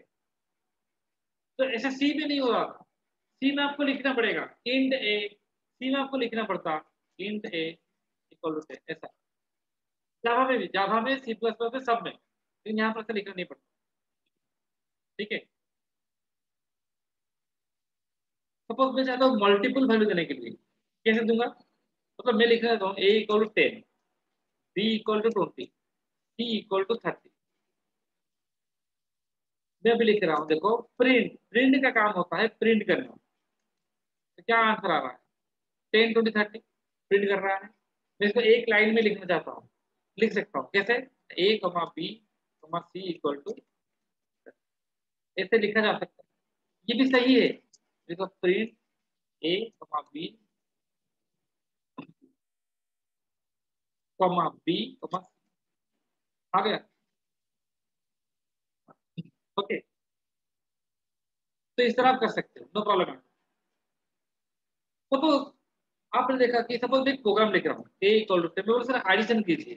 A: तो ऐसा सी में नहीं हो रहा था, सी में आपको लिखना पड़ेगा इंट ए, सी में आपको लिखना पड़ता इंट ए इक्वल टू ऐसा। जावा में भी, जावा में, सी प्लस प्लस में, सब में, लेकिन यहाँ पर ऐसा लिखना नहीं पड़ता। ठीक है, सपोज मैं चाहता हूँ मल्टीपल वैल्यू देने के लिए, कैसे दूंगा, मतलब मैं लिख रहा हूँ a equal to 10, b equal to 20, c equal to 30। मैं भी लिख रहा हूँ, देखो प्रिंट, प्रिंट का काम होता है प्रिंट करना। तो क्या आंसर आ रहा है, 10 20 30 प्रिंट कर रहा है। मैं इसको एक लाइन में लिखना चाहता हूँ, लिख सकता हूँ कैसे, ए कमा बी कमा सी इक्वल टू, ऐसे लिखा जा सकता है। ये भी सही है, देखो प्रिंट ए कमा बी कमा बी कमा आ गया। ओके, तो इस तरह आप कर सकते हो, नो प्रॉब्लम। सपोज आपने देखा कि सपोज मैं एक प्रोग्राम लिख रहा हूँ, ए इक्वल टू, मैं सर एडिशन कीजिए,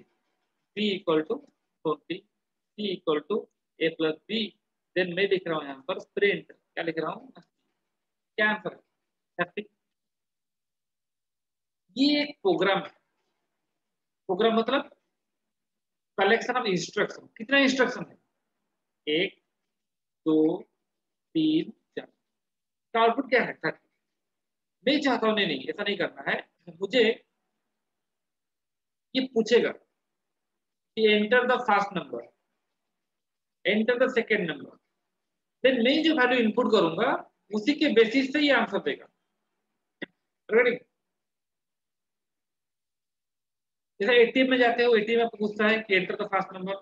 A: b equal to 20, c equal to a plus b, then मैं लिख रहा हूँ यहाँ पर प्रिंट, क्या लिख रहा हूँ, क्या आंसर है 30। ये एक प्रोग्राम है, प्रोग्राम मतलब कलेक्शन ऑफ इंस्ट्रक्शन। कितना इंस्ट्रक्शन है, एक, दो, तीन, चार, का आउटपुट क्या है 30। मैं चाहता हूँ नहीं नहीं ऐसा नहीं करना है, मुझे ये पूछेगा कि enter the first number, enter the second number, then मैं जो वैल्यू इनपुट करूंगा उसी के बेसिस से ये आंसर देगा। रेडी, जैसे एटीएम में जाते हो, एटीएम में पूछता है कि enter the first number,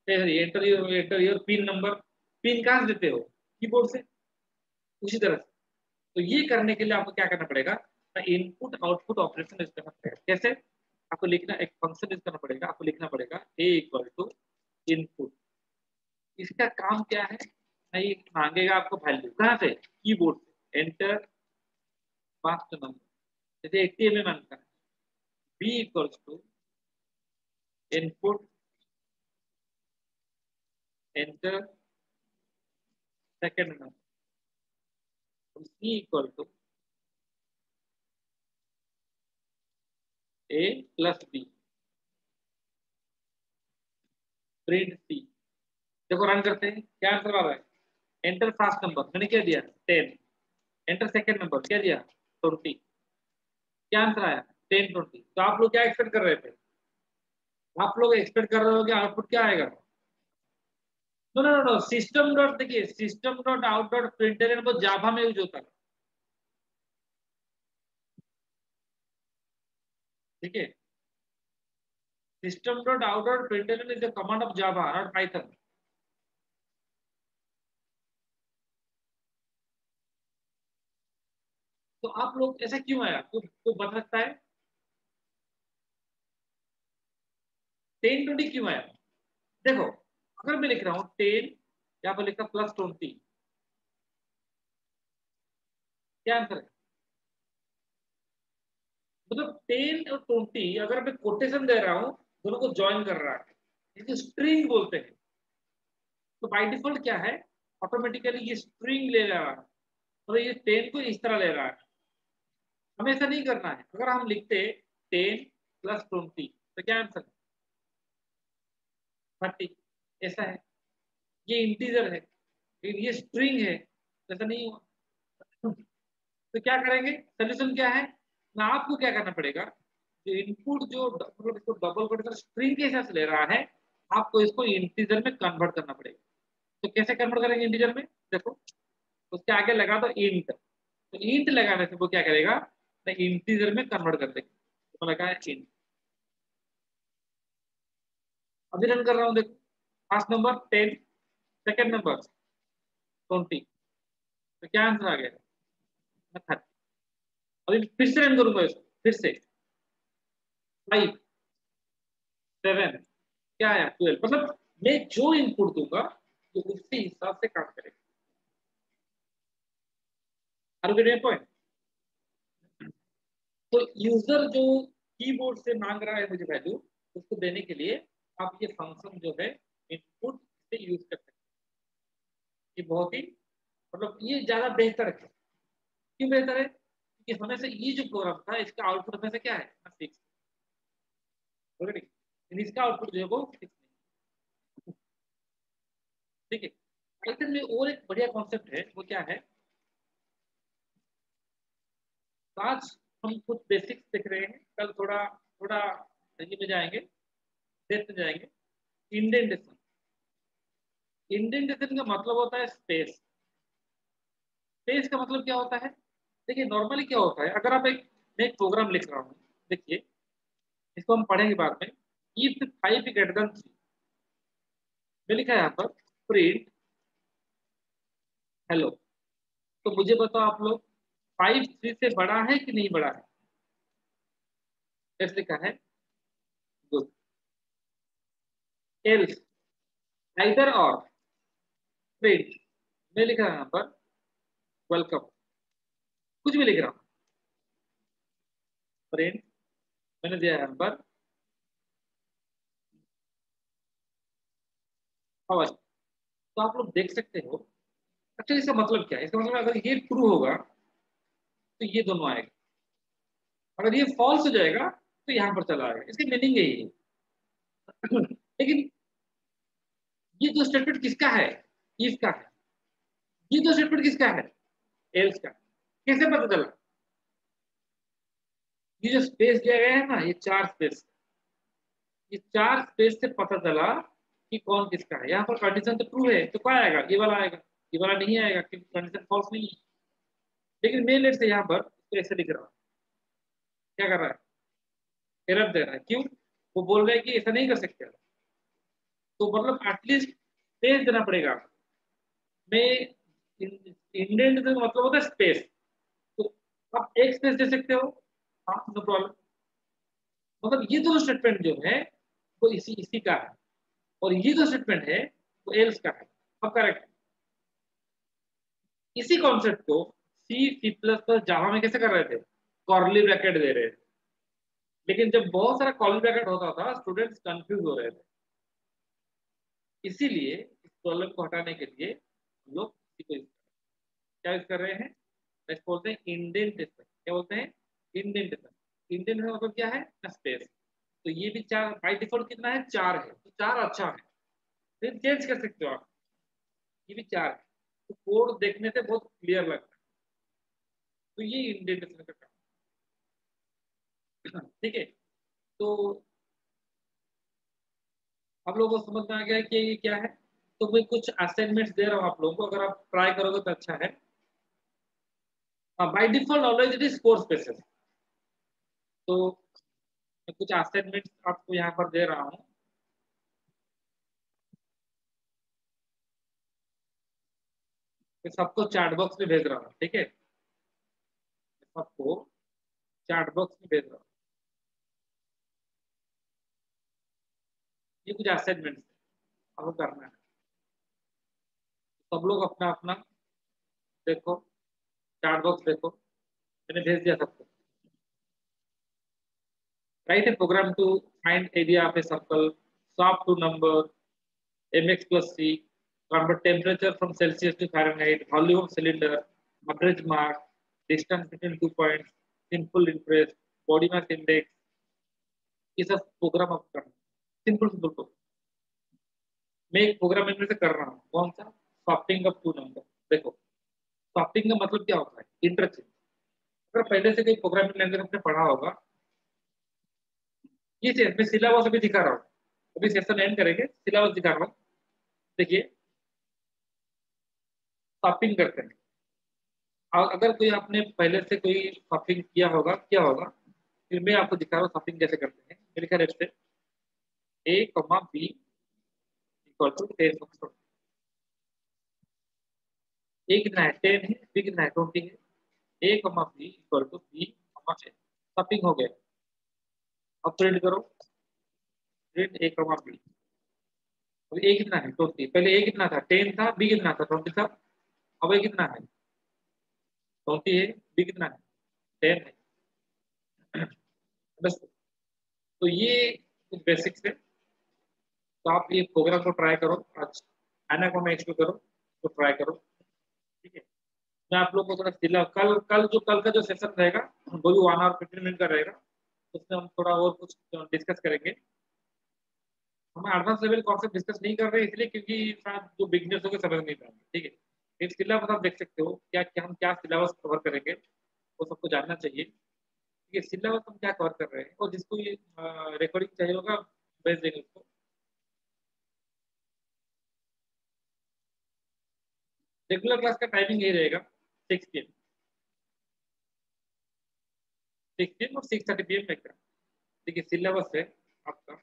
A: enter your pin number, pin कहाँ से देते हो, कीबोर्ड से, उसी तरह से। तो ये करने के लिए आपको क्या करना पड़ेगा, इनपुट आउटपुट ऑपरेशन यूज करना पड़ेगा। कैसे, आपको लिखना एक फंक्शन यूज करना पड़ेगा, आपको लिखना पड़ेगा ए इक्वल टू इनपुट। इसका काम क्या है, नहीं मांगेगा आपको वैल्यू कहाँ से, कीबोर्ड से, एंटर फर्स्ट नंबर, जैसे एटीएम में मांगता है। B equals to input enter second number, c equal to a plus b, print c. देखो रन करते हैं, क्या आंसर आ रहा है, एंटर फर्स्ट नंबर मैंने क्या दिया 10, एंटर सेकेंड नंबर क्या दिया 20, क्या आंसर आया 10 20। तो आप लोग क्या एक्सपेक्ट कर रहे थे, आप लोग एक्सपेक्ट कर रहे हो कि आउटपुट क्या आएगा। No no no, system dot, देखिए system dot out dot println वो जावा में यूज होता है। ठीक है, system dot out dot println is the command of Java not Python. तो आप लोग ऐसा क्यों आया, तो बता सकता है 10 20 क्यों आया। देखो अगर मैं लिख रहा हूँ 10, यहाँ पर लिखा +20, क्या आंसर है? मतलब 10 और 20 अगर मैं कोटेशन दे रहा हूं, दोनों को ज्वाइन कर रहा है, इसको स्ट्रिंग बोलते हैं। तो बाय डिफॉल्ट क्या है, ऑटोमेटिकली ये स्ट्रिंग ले रहा है, और ये 10 को इस तरह ले रहा है। हमें ऐसा नहीं करना है। अगर हम लिखते 10 + 20 तो क्या आंसर है? 30। ऐसा है, ये इंटीजर है लेकिन ये स्ट्रिंग है, ऐसा नहीं हुआ। तो क्या करेंगे, सोल्यूशन क्या है ना, आपको क्या करना पड़ेगा, जो इनपुट जो मतलब इसको डबल कर स्ट्रिंग के हिसाब से ले रहा है, आपको इसको इंटीजर में कन्वर्ट करना पड़ेगा। तो कैसे कन्वर्ट करेंगे इंटीजर में, देखो उसके आगे लगा दो इंट, तो इंट लगाने से वो क्या करेगा, इंटीजर में कन्वर्ट कर देगा। तो लगा है इंट, अभी रन कर रहा हूँ, देखो फर्स्ट नंबर 10, सेकंड नंबर 20, तो क्या आंसर आ गया, 30। अभी फिर से रन करूंगा इसको, फिर से 5, 7, क्या आया 12। मतलब मैं जो इनपुट दूंगा तो उसी हिसाब से काम करेगा। Are you getting point? तो यूजर जो कीबोर्ड से मांग रहा है मुझे वैल्यू, उसको देने के लिए आप ये फंक्शन जो है इनपुट से यूज कर सकते हैं। ये बहुत ही मतलब ये ज्यादा बेहतर है। क्यों बेहतर है? क्योंकि हमें से ये जो प्रोग्राम था इसका आउटपुट में से क्या है, 6। इसका आउटपुट जो है वो 6। ठीक है। पाइथन में और एक बढ़िया कॉन्सेप्ट है, वो क्या है, तो आज हम कुछ बेसिक्स देख रहे हैं, कल थोड़ा थोड़ा ये में जाएंगे, डेप्थ में जाएंगे। इंडेंटेशन, इंडेंटेशन का मतलब होता है स्पेस। स्पेस का मतलब क्या होता है, देखिए नॉर्मली क्या होता है, अगर आप मैं एक प्रोग्राम लिख रहा हूँ, देखिए इसको हम पढ़ेंगे बाद में। इफ 5 > 3, मैं लिखा है यहाँ पर प्रिंट हेलो। तो मुझे बताओ आप लोग, 5 3 से बड़ा है कि नहीं बड़ा है? कैसे लिखा है, गुड। एल्स, आइदर और, प्रिंट, मैं लिख रहा हूँ यहाँ पर वेलकम, कुछ भी लिख रहा हूँ, प्रिंट मैंने दिया है यहाँ पर और। तो आप लोग देख सकते हो। अच्छा इसका मतलब क्या है, इसका मतलब अगर ये ट्रू होगा तो ये दोनों आएगा, अगर ये फॉल्स हो जाएगा तो यहाँ पर चला आएगा, इसकी मीनिंग यही है। लेकिन ये जो स्टेटमेंट किसका है, इफ का है। ये जो स्टेटमेंट किसका है, एल्स का। कैसे पता चला, ये जो स्पेस दिया गया है ना, ये 4 स्पेस, ये 4 स्पेस से पता चला कि कौन किसका है। यहाँ पर कंडीशन तो ट्रू है तो क्या आएगा, ये वाला आएगा, ये वाला नहीं आएगा क्योंकि कंडीशन फॉल्स नहीं है। लेकिन मैं लेट से यहाँ पर तो ऐसे लिख रहा हूँ, क्या कर रहा है, एरर दे रहा है। क्यों? वो बोल रहे हैं कि ऐसा नहीं कर सकते। तो मतलब एटलीस्ट स्पेस देना पड़ेगा। मैं इंडेंट का मतलब होता है स्पेस, तो आप एक स्पेस दे सकते हो, हाँ नो प्रॉब्लम। मतलब ये दो स्टेटमेंट जो है वो इसी इसी का है, और ये जो स्टेटमेंट है वो एल्स का है। अब करेक्ट, इसी कॉन्सेप्ट को C++ जावा में कैसे कर रहे थे, कॉर्ली ब्रैकेट दे रहे थे। लेकिन जब बहुत सारा कॉर्ली ब्रैकेट होता था स्टूडेंट्स कंफ्यूज हो रहे थे, इसीलिए इस प्रॉब्लम को हटाने के लिए हम लोग इसी को क्या यूज कर रहे हैं, नेक्स्ट बोलते हैं इंडेंटेशन। क्या बोलते हैं, इंडेंटेशन। इंडेंटेशन मतलब क्या है, स्पेस। तो ये भी 4 बाई डिफॉल्ट कितना है, 4 है, तो 4 अच्छा है, फिर चेंज कर सकते हो आप। ये भी 4 है, तो कोड देखने से बहुत क्लियर लगता है। तो ये इंडेंटेशन का काम। ठीक है। तो आप लोगों को समझ में आ गया है कि ये क्या है। तो मैं कुछ असाइनमेंट्स दे रहा हूँ आप लोगों को, अगर आप ट्राई करोगे तो अच्छा है। By default always it is 4 spaces. तो मैं कुछ असाइनमेंट्स आपको यहाँ पर दे रहा हूँ, मैं सबको चैट बॉक्स में भेज रहा हूँ, ठीक है, सबको चैट बॉक्स में भेज रहा हूँ। ये कुछ असाइनमेंट्स आपको करना है, सब लोग अपना अपना देखो, चैट बॉक्स देखो, मैंने भेज दिया सबको। Write a program to find area of a circle, swap to number, mx plus c, convert temperature from Celsius to Fahrenheit, volume of cylinder, average mass, distance between 2 points, simple interest, body mass index, ये सब प्रोग्राम आप करना, सिंपल सिंपल प्रोग्राम। मैं एक प्रोग्राम इनमें से कर रहा हूँ, कौन सा? Swapping of two number. देखो, स्वैपिंग का मतलब क्या होता है? इंटरचेंज। अगर पहले से कोई प्रोग्रामिंग लैंग्वेज आपने पढ़ा होगा, ये चीज मैं सिलेबस अभी दिखा रहा हूँ, अभी सेशन एंड करेंगे, सिलेबस दिखा रहा हूँ। देखिए, स्वैपिंग करते हैं। और अगर कोई आपने पहले से कोई स्वैपिंग किया होगा, क्या होगा? फिर मैं आपको दिखा रहा हूँ स्वैपिंग कैसे करते हैं। मेरे ख्याल से a, b equal to 10। a कितना है? 10 है। b कितना है? 20 है। a, b equal to b, 10। Swapping हो गया। अब प्रिंट करो, प्रिंट a, b। अब a कितना है? 20। पहले a कितना था? 10 था। b कितना था? 20 था। अब a कितना है? 20 है। b कितना है? 10 है। बस, तो ये कुछ बेसिक्स है। तो आप ये प्रोग्राम को ट्राई करो आज, एनाकोंडा एक्सप्लोर करो, तो ट्राई करो। ठीक है, मैं आप लोग को थोड़ा सिला, कल कल जो कल का जो सेशन रहेगा वो भी 1 आवर 15 मिनट का रहेगा। उसमें हम थोड़ा और कुछ डिस्कस करेंगे। हम एडवांस लेवल कॉन्सेप्ट डिस्कस नहीं कर रहे हैं इसलिए क्योंकि शायद जो बिगनर्स होंगे समझ नहीं पाएंगे। ठीक है, एक सिलेबस आप देख सकते हो, क्या क्या हम क्या सिलेबस कवर करेंगे वो सबको जानना चाहिए। ठीक है, सिलेबस हम क्या कवर कर रहे हैं, और जिसको ये रिकॉर्डिंग चाहिए होगा भेज देंगे उसको। रेगुलर क्लास का टाइमिंग यही रहेगा, 6 PM, 6 PM और 6:30 PM में। देखिए, सिलेबस है आपका,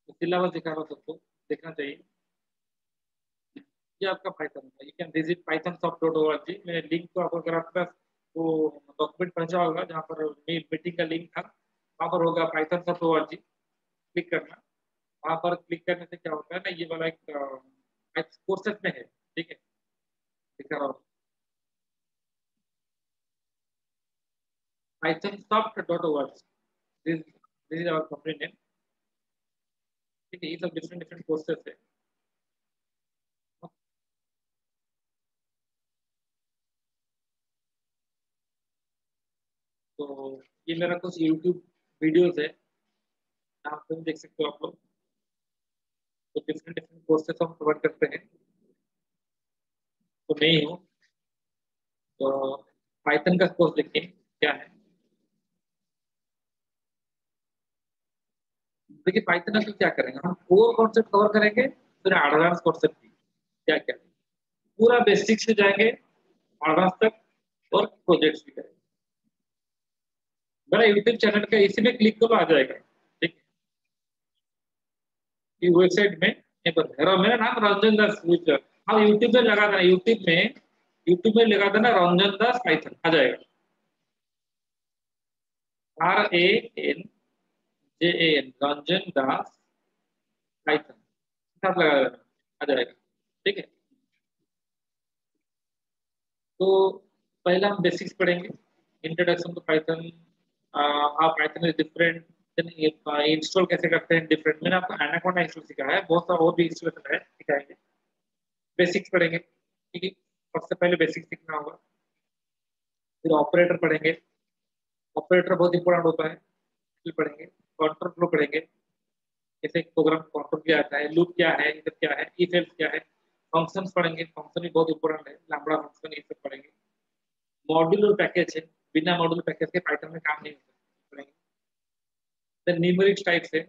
A: तो सिलेबस दिखा रहा हूँ सबको, देखना चाहिए। ये आपका पाइथन है, यू कैन विजिट pythonsoft.org। मैं लिंक को आपको, अगर आपके पास वो डॉक्यूमेंट पहुंचा होगा जहाँ पर मीटिंग का लिंक था, वहाँ पर होगा pythonsoft.org, क्लिक करना। वहाँ पर क्लिक करने से क्या होता है ना, ये वाला एक कोर्सेज में है। ठीक है, दिखा रहा हूँ, pythonsoft.org, this is our company name. ठीक है, ये सब डिफरेंट डिफरेंट कोर्सेज है। तो ये मेरा कुछ यूट्यूब वीडियोस है, आप तुम देख सकते हो आप लोग। तो डिफरेंट डिफरेंट कोर्सेज हम कवर करते हैं। तो मैं ही हूँ, तो पाइथन का कोर्स देखिए क्या है। देखिए, पाइथन में क्या करेंगे हम, कोर कॉन्सेप्ट कवर करेंगे, फिर एडवांस कॉन्सेप्ट भी क्या क्या, पूरा बेसिक से जाएंगे एडवांस तक, और प्रोजेक्ट्स भी करेंगे। मेरा यूट्यूब चैनल का इसी में क्लिक करो, आ जाएगा। ठीक है, वेबसाइट में एक बार मेरा नाम रंजन दास फ्यूचर, हाँ यूट्यूब में लगा देना, यूट्यूब में लगा देना रंजन दास पाइथन, आ जाएगा। RANJAN, रंजन दास पाइथन, साथ लगा देना, आ जाएगा। ठीक है, तो पहला हम बेसिक्स पढ़ेंगे, इंट्रोडक्शन टू पाइथन, आप पाइथन इज डिफरेंट, इंस्टॉल कैसे करते हैं डिफरेंट। मैंने आपको एनाकोंडा इंस्टॉल सिखाया है, बहुत सारा और भी इंस्टॉलेशन है, सिखाएंगे। बेसिक्स पढ़ेंगे, ठीक है, सबसे पहले बेसिक्स सीखना होगा। फिर ऑपरेटर पढ़ेंगे, ऑपरेटर बहुत इंपॉर्टेंट होता है, फिर पढ़ेंगे। कंट्रोल फ्लो पढ़ेंगे, जैसे प्रोग्राम कंट्रोल किया जाता है, लूप क्या है, इधर क्या है, इफ एल्स क्या है। फंक्शंस पढ़ेंगे, फंक्शन भी बहुत इंपॉर्टेंट है, लैम्बडा फंक्शन, ये सब पढ़ेंगे। मॉड्यूल और पैकेज है, बिना मॉड्यूल पैकेज के पाइथन में काम नहीं होता, पढ़ेंगे। देन न्यूमेरिक टाइप्स है,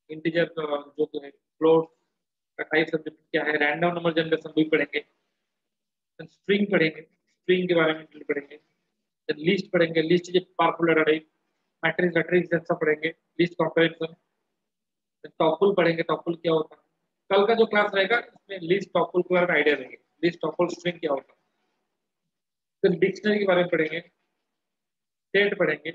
A: इंटीजर जो है, फ्लोट का टाइप सब्जेक्ट क्या है, रैंडम नंबर जनरेशन भी पढ़ेंगे। स्ट्रिंग पढ़ेंगे, स्ट्रिंग के बारे में पढ़ेंगे। लिस्ट पढ़ेंगे, लिस्ट जो पार्पुलर अरे, मैट्रिक्स मैट्रिक्स सब पढ़ेंगे, लिस्ट कंपैरिजन। टॉपल पढ़ेंगे, टॉपल क्या होता है। कल का जो क्लास रहेगा इसमें लिस्ट टॉपल के बारे में आइडिया देंगे, लिस्ट टॉपल स्ट्रिंग क्या होता है। फिर डिक्शनरी के बारे में पढ़ेंगे, सेट पढ़ेंगे।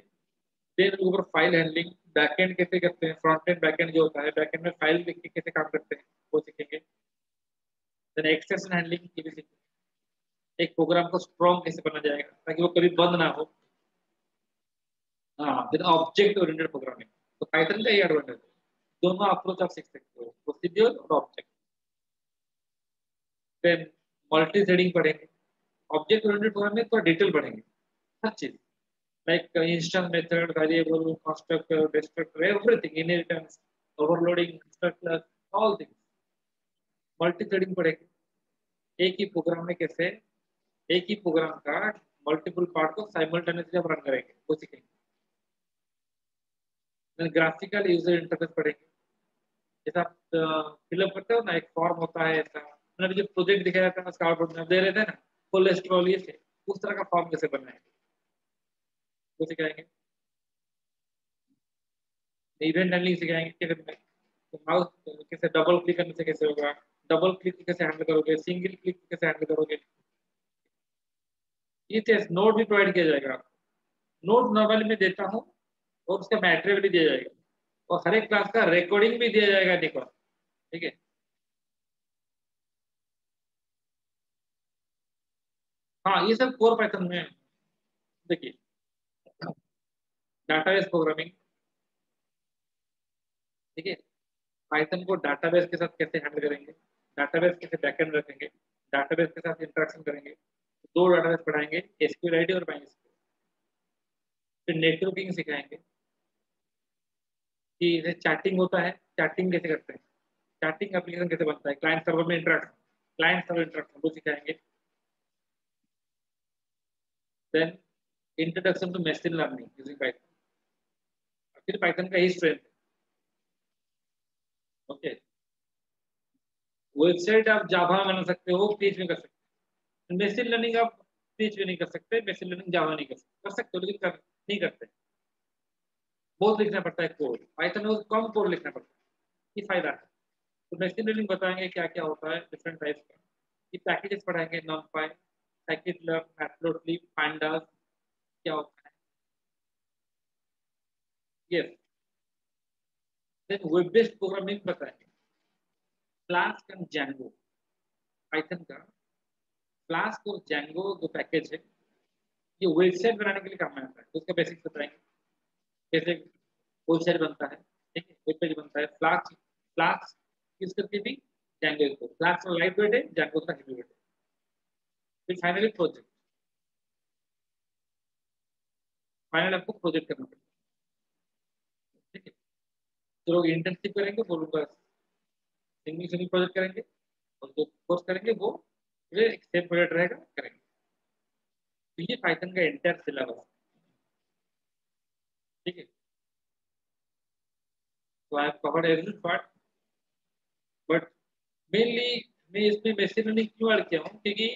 A: देन ऊपर फाइल हैंडलिंग, बैकएंड कैसे करते हैं, फ्रंट एंड बैकएंड जो होता है, बैकएंड में फाइल लिख के कैसे काम करते हैं वो सीखेंगे। देन एक्सेप्शन हैंडलिंग की भी सीखेंगे। एक प्रोग्राम को स्ट्रॉन्ग कैसे बना जाएगा ताकि वो कभी बंद ना हो। हाँ, देन ऑब्जेक्ट ओरिएंटेड प्रोग्रामिंग, तो पाइथन का ये एडवांटेज है, दोनों अप्रोच आप सीख सकते हो, प्रोसीड्यूर और ऑब्जेक्ट। देन मल्टी थ्रेडिंग पढ़ेंगे, ऑब्जेक्ट ओरिएंटेड प्रोग्रामिंग में थोड़ा डिटेल पढ़ेंगे हर चीज, like instance method, variable, constructor, destructor, everything, inheritance, overloading, structure, all things. Multi threading पढ़ेंगे, एक ही प्रोग्राम में कैसे एक ही प्रोग्राम का मल्टीपल पार्ट को साइमल्टेनियसली हम रन करेंगे वो सीखेंगे। ग्राफिकल यूजर इंटरफेस पढ़ेंगे, जैसा आप फिलअप करते हो ना, एक फॉर्म होता है ऐसा, मतलब जो प्रोजेक्ट दिखाया जाता है स्काउट में दे रहे थे ना, कोलेस्ट्रॉल ये से उस तरह का फॉर्म कैसे बनाएंगे वो सिखाएंगे। इवेंट हैंडलिंग सिखाएंगे कैसे बनाएंगे, तो माउस कैसे डबल क्लिक करने से कैसे होगा, डबल क्लिक कैसे हैंडल करोगे, सिंगल क्लिक कैसे हैंडल करोगे। ये टेस्ट नोट भी प्रोवाइड किया जाएगा, नोट नॉर्मली मैं देता हूँ और उसका मटेरियल भी दिया जाएगा, और हर एक क्लास का रिकॉर्डिंग भी दिया जाएगा देखो, ठीक है। हाँ, ये सब कोर पैटर्न में देखिए, डाटाबेस प्रोग्रामिंग, ठीक है, पाइथन को डाटाबेस के साथ कैसे हैंडल करेंगे, डाटाबेस कैसे बैकएंड रखेंगे, डाटाबेस के साथ इंटरेक्शन करेंगे, दो डाटाबेस पढ़ाएंगे, एसक्यूएल और माइस्क्यूएल। फिर नेटवर्किंग सिखाएंगे कि जैसे चैटिंग होता है, चैटिंग कैसे करते हैं, चैटिंग एप्लीकेशन कैसे बनता है, क्लाइंट सर्वर में इंटरेक्शन, क्लाइंट सर्वर इंटरेक्शन वो सिखाएंगे। Then introduction to machine learning using Python, फिर पाइथन का ही स्ट्रेंथ, ओके। वेबसाइट आप जावा में बना सकते हो, पीएचपी में कर सकते हो, मशीन लर्निंग आप पीएचपी नहीं कर सकते, मशीन लर्निंग जावा नहीं कर सकते हो, लेकिन नहीं करते, बहुत लिखना पड़ता है कोड, पाइथन में कम कोड लिखना पड़ता है, ये फायदा है। तो मशीन लर्निंग बताएंगे क्या क्या होता है डिफरेंट टाइप्स का, ये पैकेजेस पढ़ाएंगे, नमपाई, scikit-learn, मैटप्लोट्लिब, pandas क्या होता है, yes. Then web based programming बताएंगे, फ्लास्क एंड जैंगो, पाइथन का फ्लास्क और जैंगो जो पैकेज है, ये वेबसाइट बनाने के लिए काम में आता है, तो उसका बेसिक्स बताएंगे कैसे वेबसाइट बनता है, ठीक है, वेब पेज बनता है, फ्लास्क फ्लास्क यूज करके भी, जैंगो को, फ्लास्क लाइट वेट है, जैंगो का हेवी वेट है। फिर फाइनली प्रोजेक्ट, फाइनल आपको प्रोजेक्ट करना पड़ेगा, ठीक है। जो लोग इंटर्नशिप करेंगे वो लोग सिंगल सिंगल प्रोजेक्ट करेंगे, और जो कोर्स करेंगे वो एक सेम प्रोजेक्ट रहेगा करेंगे। तो ये पाइथन का एंटायर सिलेबस, ठीक है। तो I have covered every part, but mainly मैं इसमें मशीन लर्निंग क्यों ऐड किया हूँ, क्योंकि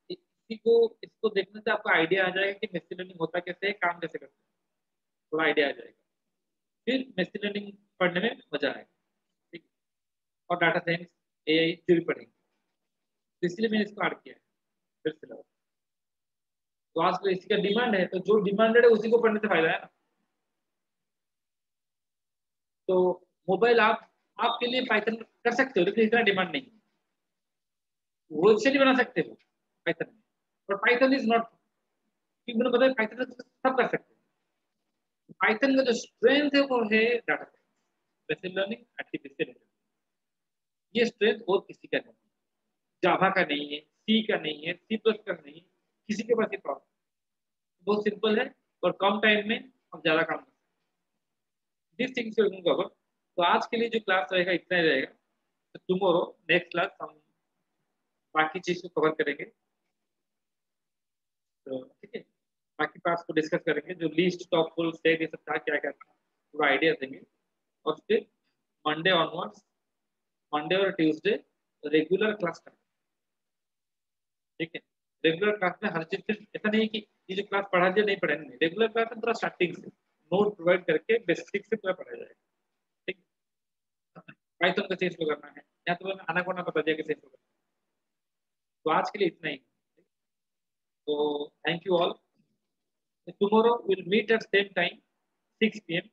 A: इसी को इसको देखने से आपको आइडिया आ जाएगा कि मशीन लर्निंग होता कैसे है, काम कैसे करते हैं, थोड़ा आइडिया आ जाएगा, फिर मशीन लर्निंग पढ़ने में मजा आएगा, ठीक है। और डाटा साइंस, एआई जो भी पढ़ेंगे, तो इसलिए मैंने इसको ऐड किया है फिर सिलेबस। तो आज तो इसी का डिमांड है, तो जो डिमांडेड है उसी को पढ़ने से फायदा है ना। तो मोबाइल आप आपके लिए पाइथन कर सकते हो, लेकिन इतना डिमांड नहीं है, वेबसाइट बना सकते हो पाइथन में, और पाइथन इज नॉट, मैंने बताया पाइथन सब कर सकते हैं, पाइथन का जो स्ट्रेंथ है वो है data machine learning, artificial intelligence, ये स्ट्रेंथ और किसी का नहीं है, जावा का नहीं है, सी का नहीं है, सी प्लस का नहीं है, किसी के पास ये प्रॉब्लम, बहुत सिंपल है, और कम टाइम में हम ज्यादा काम कर सकते हैं, दिस थिंग्स विल कवर। तो आज के लिए जो क्लास रहेगा इतना ही रहेगा, तो टुमारो नेक्स्ट क्लास हम बाकी चीज को कवर करेंगे, तो ठीक है, बाकी पार्ट्स को डिस्कस करेंगे, जो लीस्ट टॉप फुल स्टेट ये सब था क्या क्या था, पूरा आइडिया देंगे। और फिर मंडे ऑनवर्ड्स, मंडे और ट्यूसडे रेगुलर क्लास करेंगे, ठीक है। रेगुलर क्लास में हर चीज ऐसा नहीं कि ये जो क्लास पढ़ा दिया नहीं पढ़ेंगे, रेगुलर क्लास में पूरा स्टार्टिंग से नोट प्रोवाइड करके बेसिक से पूरा पढ़ाया जाएगा, ठीक है। पाइथन का चीज को करना है, या तो मैंने आना को ना बता दिया कि चीज को करना है। तो आज के लिए इतना ही, तो thank you all, tomorrow we'll meet at same time 6 p.m.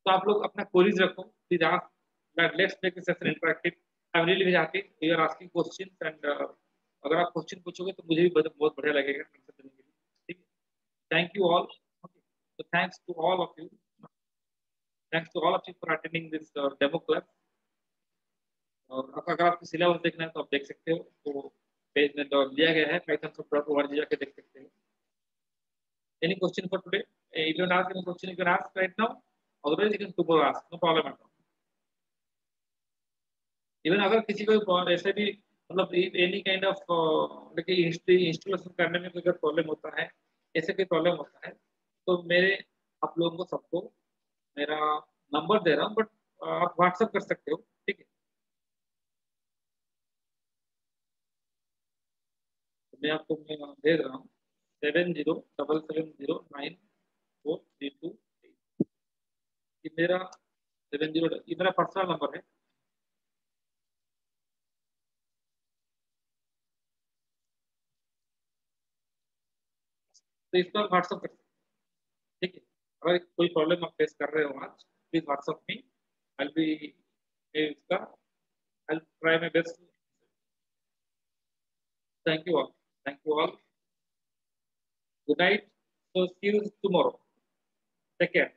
A: तो आप लोग अपना क्वेरीज रखो, please ask, let's make this session interactive. I am really very happy you are asking questions and अगर आप क्वेश्चन पूछोगे तो मुझे भी बहुत बढ़िया लगेगा आंसर देने के लिए। ठीक है, thank you all. So thanks to all of you. Thanks to all of you for attending this demo class. और अगर आपको सिलेबस देखना है तो आप देख सकते हो, तो पेज में दिया गया है python.org जाके देख सकते हो। Any question for today? If you want to ask any question, you can ask right now. Otherwise, you can tomorrow ask. No problem at all. Even अगर किसी को ऐसे भी मतलब एनी काइंड ऑफ इंस्टॉलेशन करने में कोई अगर प्रॉब्लम होता है, ऐसे कोई प्रॉब्लम होता है, तो मेरे आप लोगों को सबको मेरा नंबर दे रहा हूँ, बट आप व्हाट्सएप कर सकते हो। ठीक है, तो मैं आपको दे रहा हूँ 7077094328। ये मेरा 70, ये मेरा पर्सनल नंबर है। तो इस पर व्हाट्सएप कर सकते हैं। ठीक है, अगर कोई प्रॉब्लम आप फेस कर रहे हो आज, please WhatsApp me, I be इसका I try my best. Thank you all, thank you all, good night, so see you tomorrow, take care.